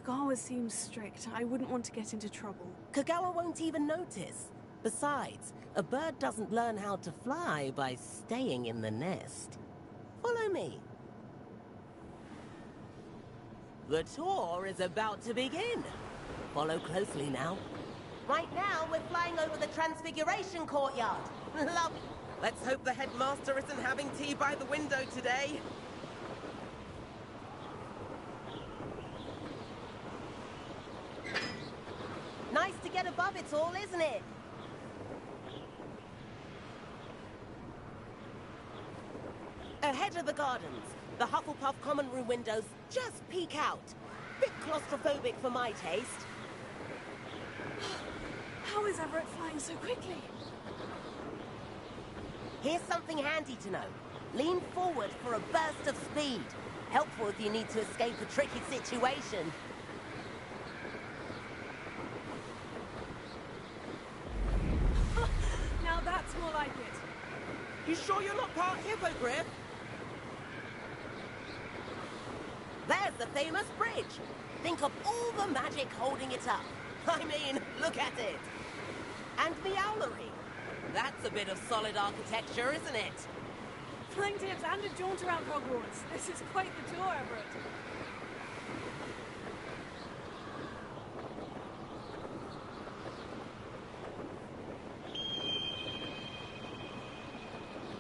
Kagawa seems strict. I wouldn't want to get into trouble. Kagawa won't even notice. Besides, a bird doesn't learn how to fly by staying in the nest. Follow me. The tour is about to begin. Follow closely now. Right now, we're flying over the Transfiguration Courtyard. Let's hope the headmaster isn't having tea by the window today. Nice to get above it all, isn't it? Ahead of the gardens, the Hufflepuff common room windows just peek out. Bit claustrophobic for my taste. How is Everett flying so quickly? Here's something handy to know. Lean forward for a burst of speed. Helpful if you need to escape a tricky situation. Now that's more like it. You sure you're not part Hippogriff? There's the famous bridge. Think of all the magic holding it up. I mean, look at it. And the owlery. That's a bit of solid architecture, isn't it? Flying tips and a jaunt around Hogwarts. This is quite the tour, Everett.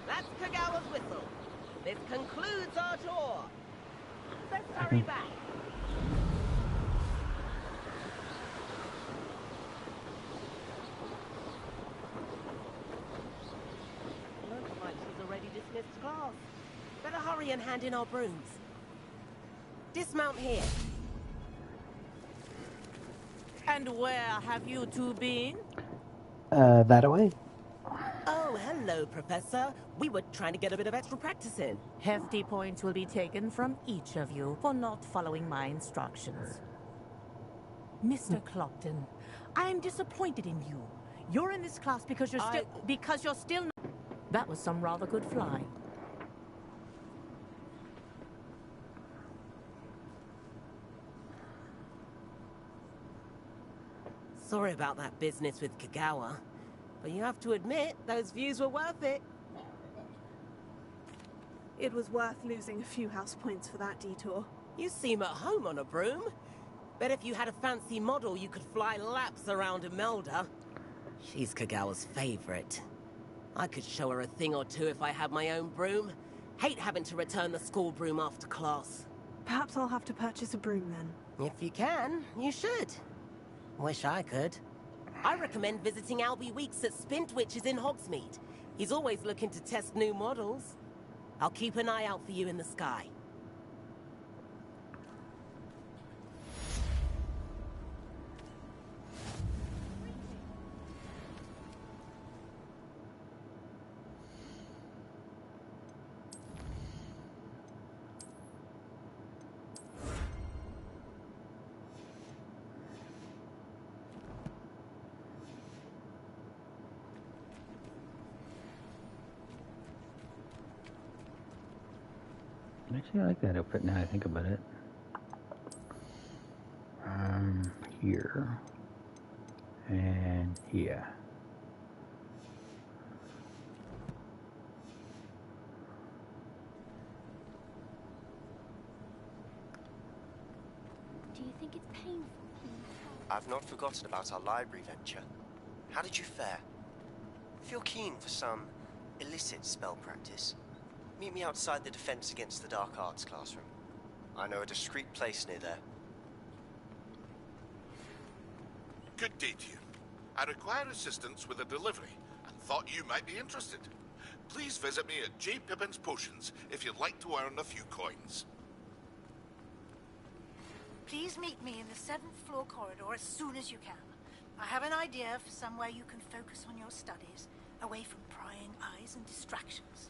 That's Kagawa's whistle. This concludes our tour. Let's hurry back. Looks like she's already dismissed class. Better hurry and hand in our brooms. Dismount here. And where have you two been? That away. Oh, hello, Professor. We were trying to get a bit of extra practice in. Hefty points will be taken from each of you for not following my instructions. Mr. Clopton, I am disappointed in you. You're in this class because you're still That was some rather good flying. Sorry about that business with Kagawa, but you have to admit, those views were worth it. It was worth losing a few house points for that detour. You seem at home on a broom. Bet if you had a fancy model, you could fly laps around Imelda. She's Kagawa's favorite. I could show her a thing or two if I had my own broom. Hate having to return the school broom after class. Perhaps I'll have to purchase a broom then. If you can, you should. Wish I could. I recommend visiting Albie Weeks at Spintwitches in Hogsmeade. He's always looking to test new models. I'll keep an eye out for you in the sky. Actually, I like that outfit now I think about it. Here. And here. Do you think it's painful? I've not forgotten about our library venture. How did you fare? If you're keen for some illicit spell practice, meet me outside the Defense Against the Dark Arts classroom. I know a discreet place near there. Good day to you. I require assistance with a delivery and thought you might be interested. Please visit me at J. Pippin's Potions if you'd like to earn a few coins. Please meet me in the 7th floor corridor as soon as you can. I have an idea for somewhere you can focus on your studies, away from prying eyes and distractions.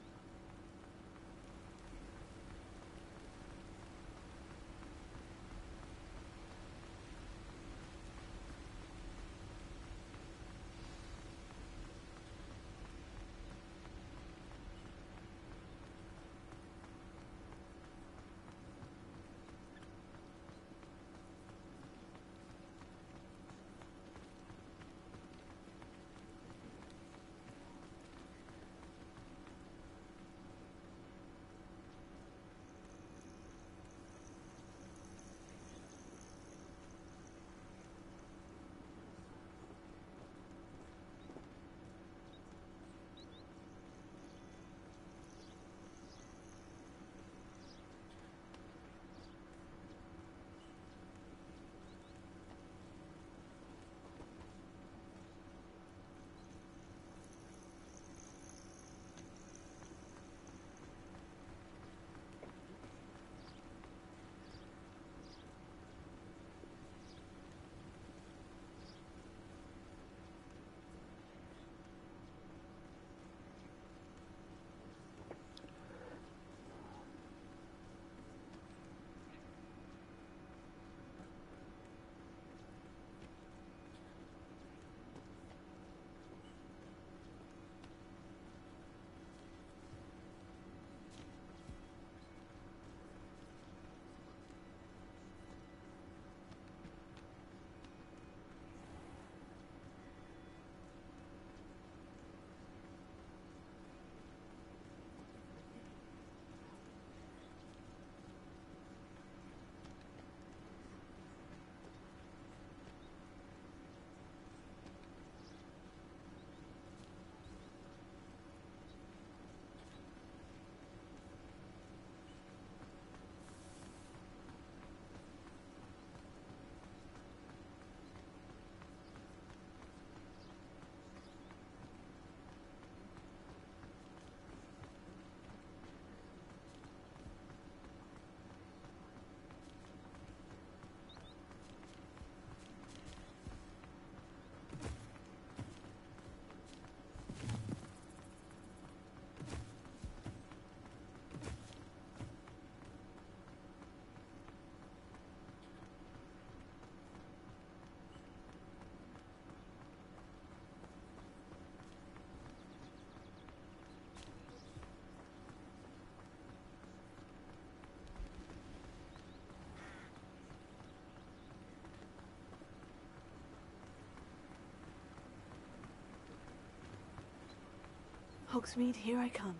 Hogsmeade, here I come.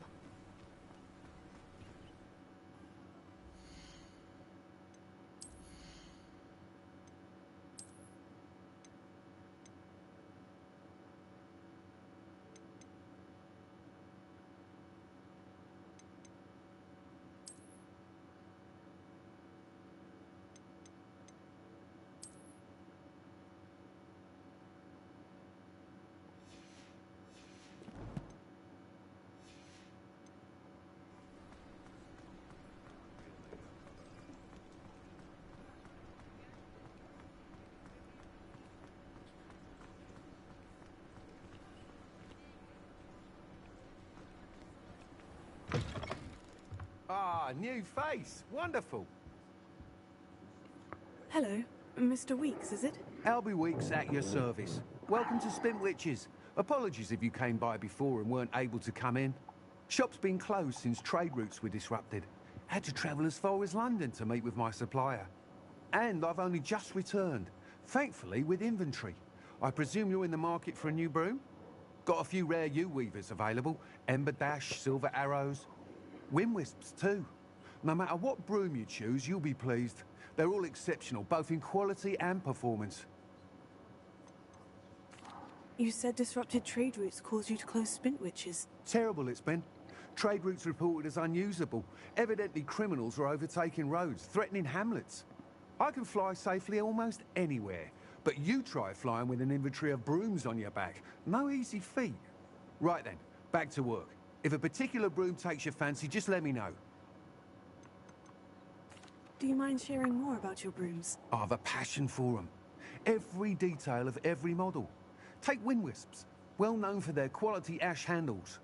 Ah, new face. Wonderful. Hello, Mr. Weeks, is it? Albie Weeks at your service. Welcome to Spintwitches. Apologies if you came by before and weren't able to come in. Shop's been closed since trade routes were disrupted. Had to travel as far as London to meet with my supplier. And I've only just returned, thankfully with inventory. I presume you're in the market for a new broom? Got a few rare U-weavers available. Ember Dash, Silver Arrows. Windwisps too. No matter what broom you choose, you'll be pleased. They're all exceptional, both in quality and performance. You said disrupted trade routes caused you to close Spintwitches. Terrible it's been. Trade routes reported as unusable. Evidently criminals are overtaking roads, threatening hamlets. I can fly safely almost anywhere, but you try flying with an inventory of brooms on your back. No easy feat. Right then, back to work. If a particular broom takes your fancy, just let me know. Do you mind sharing more about your brooms? I've a passion for them. Every detail of every model. Take Windwisps, well known for their quality ash handles.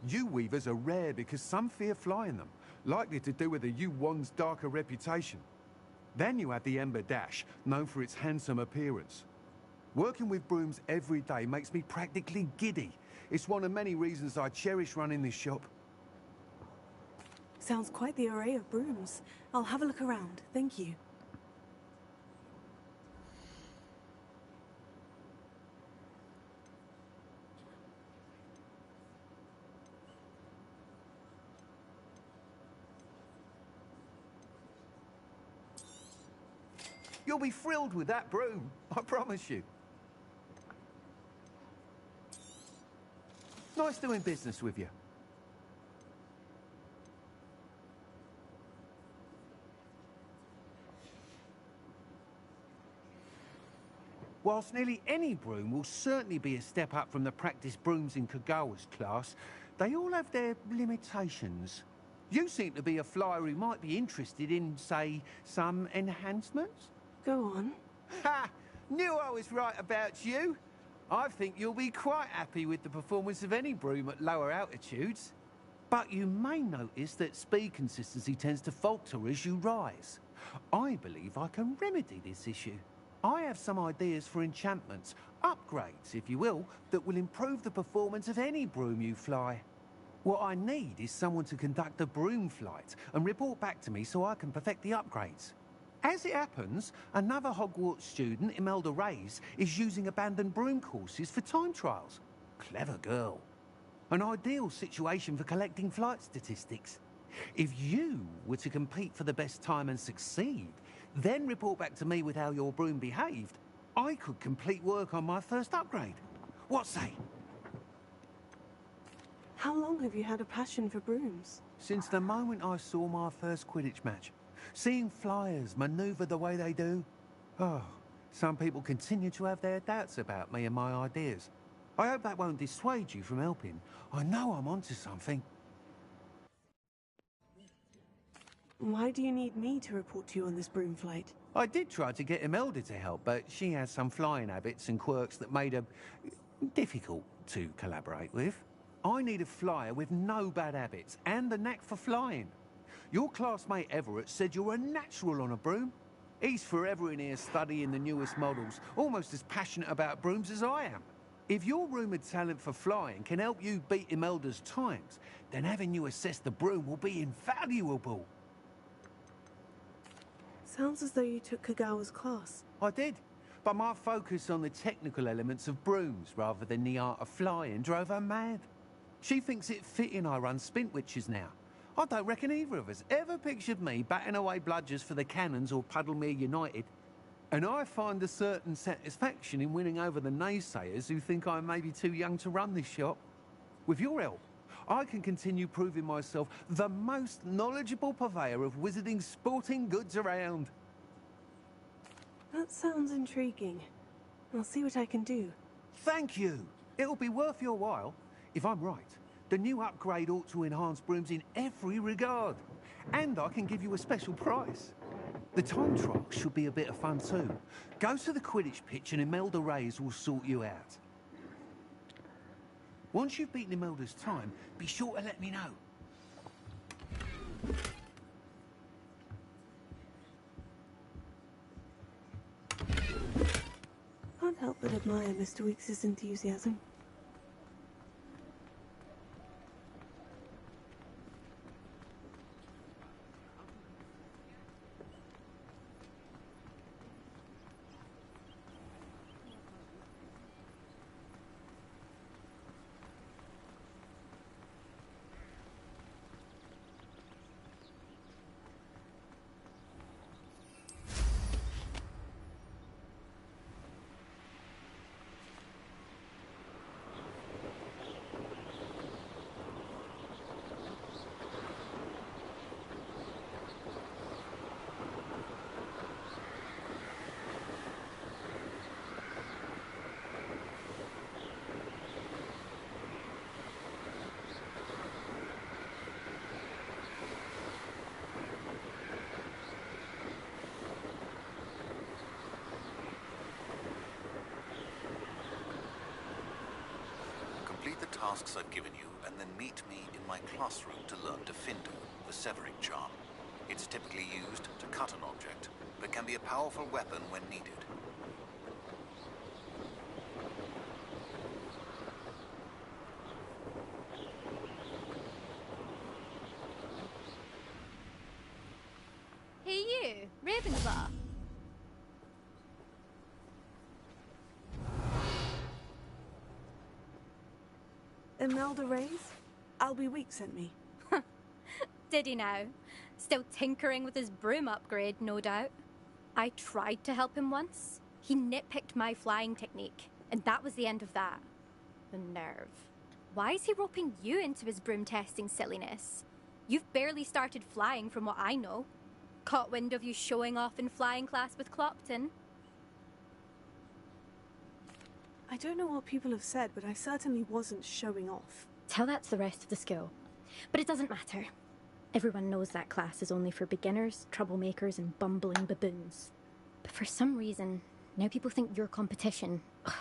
U-weavers are rare because some fear flying them, likely to do with the U-wand's darker reputation. Then you have the Ember Dash, known for its handsome appearance. Working with brooms every day makes me practically giddy. It's one of many reasons I cherish running this shop. Sounds quite the array of brooms. I'll have a look around, thank you. You'll be thrilled with that broom, I promise you. Nice doing business with you. Whilst nearly any broom will certainly be a step up from the practice brooms in Kagawa's class, they all have their limitations. You seem to be a flyer who might be interested in, say, some enhancements? Go on. Ha! Knew I was right about you. I think you'll be quite happy with the performance of any broom at lower altitudes. But you may notice that speed consistency tends to falter as you rise. I believe I can remedy this issue. I have some ideas for enchantments, upgrades, if you will, that will improve the performance of any broom you fly. What I need is someone to conduct a broom flight and report back to me so I can perfect the upgrades. As it happens, another Hogwarts student, Imelda Reyes, is using abandoned broom courses for time trials. Clever girl. An ideal situation for collecting flight statistics. If you were to compete for the best time and succeed, then report back to me with how your broom behaved, I could complete work on my first upgrade. What say? How long have you had a passion for brooms? Since the moment I saw my first Quidditch match. Seeing flyers manoeuvre the way they do. Oh, some people continue to have their doubts about me and my ideas. I hope that won't dissuade you from helping. I know I'm onto something. Why do you need me to report to you on this broom flight? I did try to get Imelda to help, but she has some flying habits and quirks that made her difficult to collaborate with. I need a flyer with no bad habits and the knack for flying. Your classmate Everett said you're a natural on a broom. He's forever in here studying the newest models, almost as passionate about brooms as I am. If your rumoured talent for flying can help you beat Imelda's times, then having you assess the broom will be invaluable. Sounds as though you took Kagawa's class. I did, but my focus on the technical elements of brooms rather than the art of flying drove her mad. She thinks it fitting I run Spintwitches now. I don't reckon either of us ever pictured me batting away bludgers for the Cannons or Puddlemere United. And I find a certain satisfaction in winning over the naysayers who think I may be too young to run this shop. With your help, I can continue proving myself the most knowledgeable purveyor of wizarding sporting goods around. That sounds intriguing. I'll see what I can do. Thank you. It'll be worth your while. If I'm right, the new upgrade ought to enhance brooms in every regard. And I can give you a special price. The time trial should be a bit of fun too. Go to the Quidditch pitch and Imelda Reyes will sort you out. Once you've beaten Imelda's time, be sure to let me know. Can't help but admire Mr. Weekes' enthusiasm. Complete the tasks I've given you, and then meet me in my classroom to learn Diffindo, the Severing Charm. It's typically used to cut an object, but can be a powerful weapon when needed. Hey you, Ravenclaw. Imelda Reyes? Albie Weeks sent me. Did he now? Still tinkering with his broom upgrade, no doubt. I tried to help him once. He nitpicked my flying technique, and that was the end of that. The nerve. Why is he roping you into his broom testing silliness? You've barely started flying from what I know. Caught wind of you showing off in flying class with Clopton. I don't know what people have said, but I certainly wasn't showing off. Tell that to the rest of the school. But it doesn't matter. Everyone knows that class is only for beginners, troublemakers, and bumbling baboons. But for some reason, now people think you're competition. Ugh,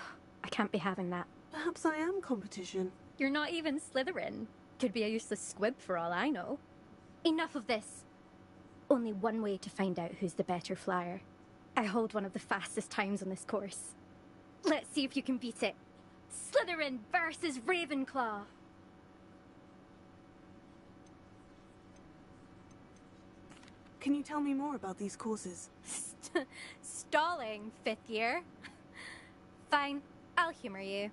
I can't be having that. Perhaps I am competition. You're not even Slytherin. Could be a useless squib for all I know. Enough of this. Only one way to find out who's the better flyer. I hold one of the fastest times on this course. Let's see if you can beat it. Slytherin versus Ravenclaw. Can you tell me more about these courses? Stalling, 5th year. Fine, I'll humor you.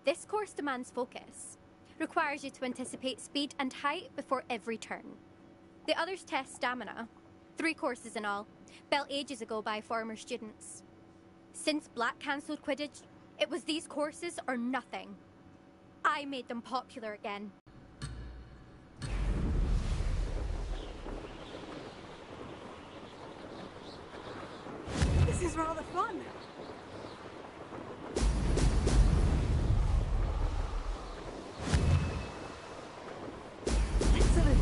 This course demands focus. Requires you to anticipate speed and height before every turn. The others test stamina. 3 courses in all, built ages ago by former students. Since Black cancelled Quidditch, it was these courses or nothing. I made them popular again. This is rather fun. Excellent.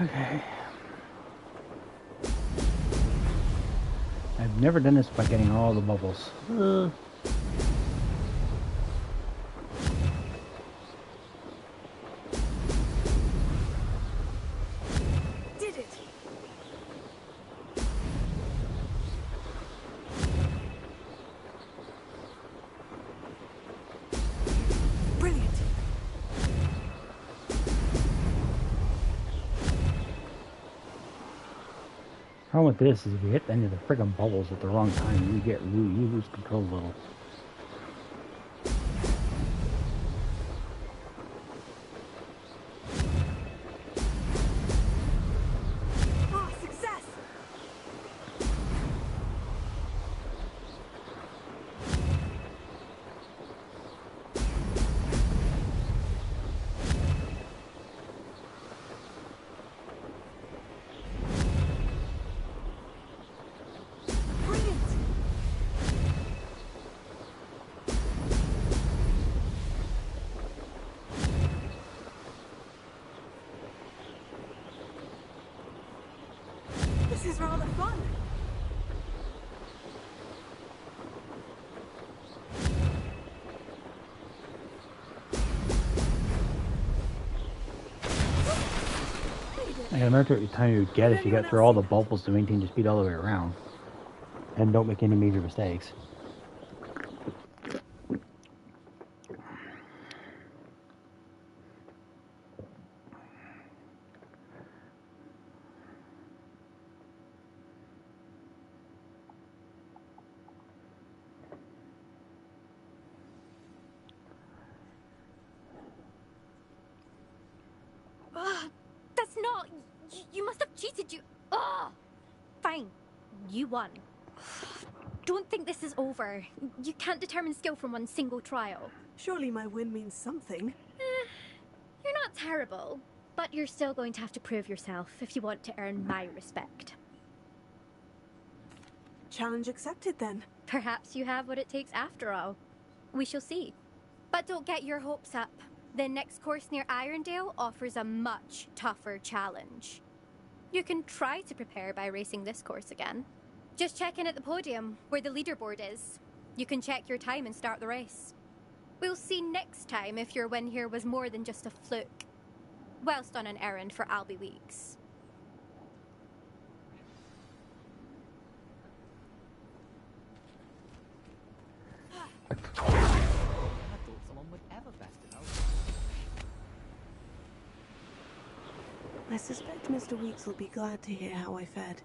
Okay. I've never done this by getting all the bubbles. Did it. Brilliant. Problem with this is if you hit any of the friggin' bubbles at the wrong time, you lose control a little. Oh, success! This is rather fun. I gotta remember what time you would get if you got through all the bubbles to maintain your speed all the way around. And don't make any major mistakes. That's not... You must have cheated, you... Ugh! Fine. You won. Don't think this is over. You can't determine skill from one single trial. Surely my win means something. You're not terrible, but you're still going to have to prove yourself if you want to earn my respect. Challenge accepted, then. Perhaps you have what it takes after all. We shall see. But don't get your hopes up. The next course near Irondale offers a much tougher challenge. You can try to prepare by racing this course again. Just check in at the podium, where the leaderboard is. You can check your time and start the race. We'll see next time if your win here was more than just a fluke, whilst on an errand for Albie Weeks. I thought someone would ever best it out. I suspect Mr. Weeks will be glad to hear how I fared.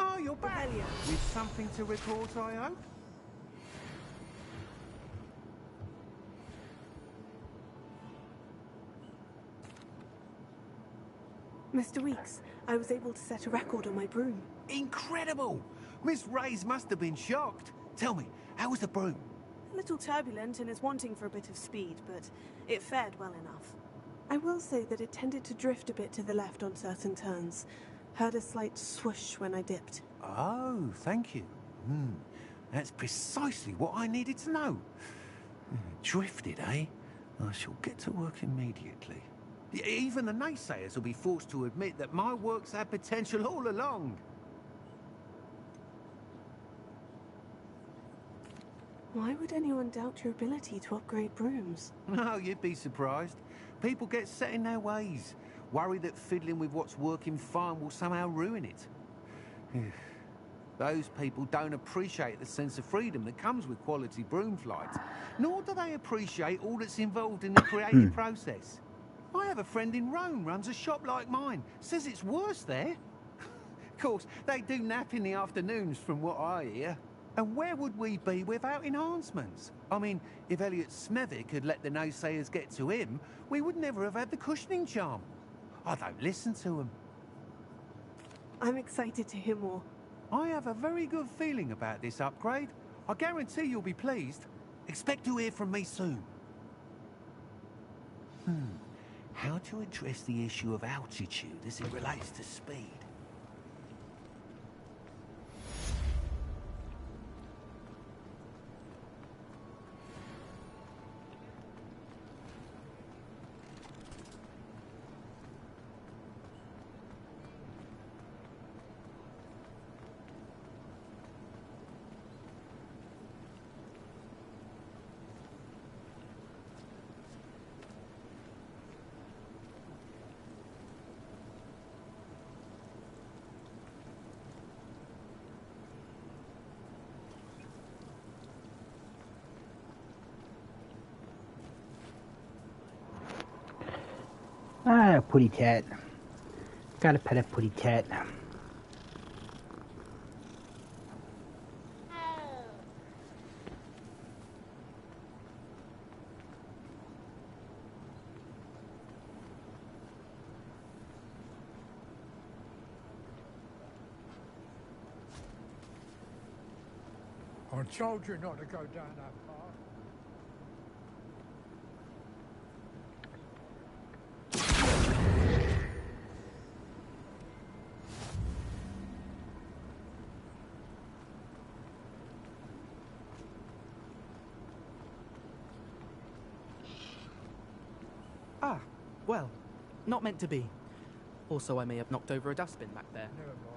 Oh, you're back. With something to report, I hope? Mr. Weeks, I was able to set a record on my broom. Incredible! Miss Reyes must have been shocked. Tell me, how was the broom? A little turbulent and is wanting for a bit of speed, but it fared well enough. I will say that it tended to drift a bit to the left on certain turns. Heard a slight swoosh when I dipped. Oh, thank you. That's precisely what I needed to know. Drifted, eh? I shall get to work immediately. Even the naysayers will be forced to admit that my work's had potential all along. Why would anyone doubt your ability to upgrade brooms? No, you'd be surprised. People get set in their ways, worry that fiddling with what's working fine will somehow ruin it. Those people don't appreciate the sense of freedom that comes with quality broom flights, nor do they appreciate all that's involved in the creative process. I have a friend in Rome runs a shop like mine, says it's worse there. Of course, they do nap in the afternoons from what I hear. And where would we be without enhancements? I mean, if Elliot Smethwick had let the naysayers get to him, we would never have had the cushioning charm. I don't listen to them. I'm excited to hear more. I have a very good feeling about this upgrade. I guarantee you'll be pleased. Expect to hear from me soon. How to address the issue of altitude as it relates to speed? Ah, putty cat. Gotta pet a putty cat. I told you not to go down that path. Ah, well, not meant to be. Also, I may have knocked over a dustbin back there. Never mind.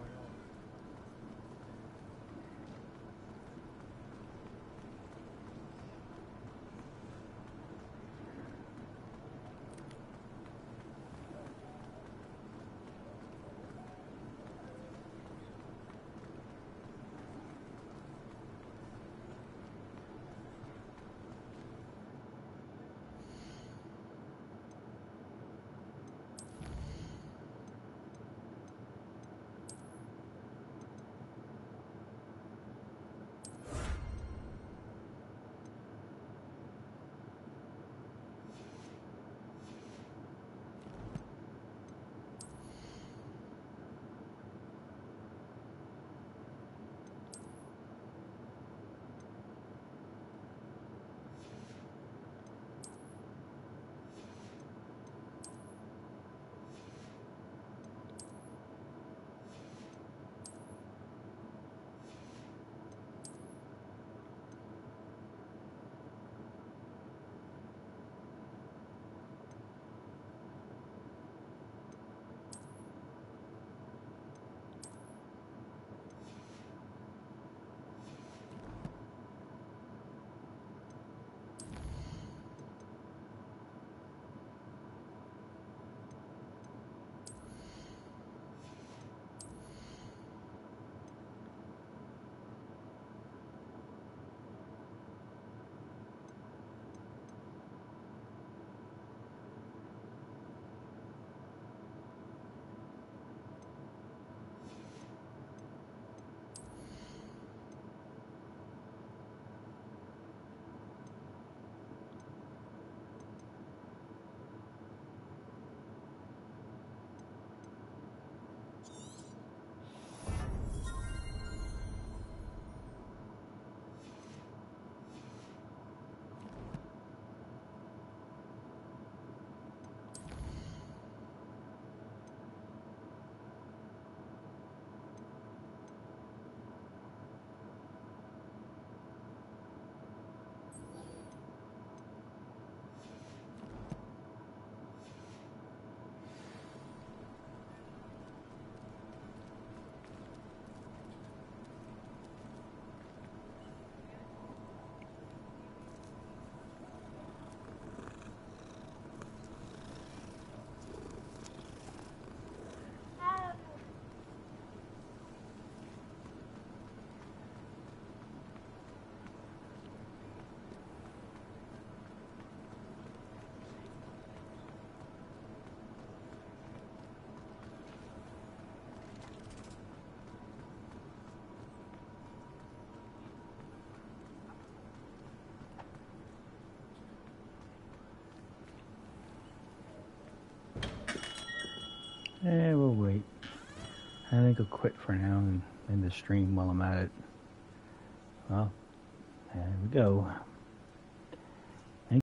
We'll wait. I think I'll quit for now and end the stream while I'm at it. Well, there we go.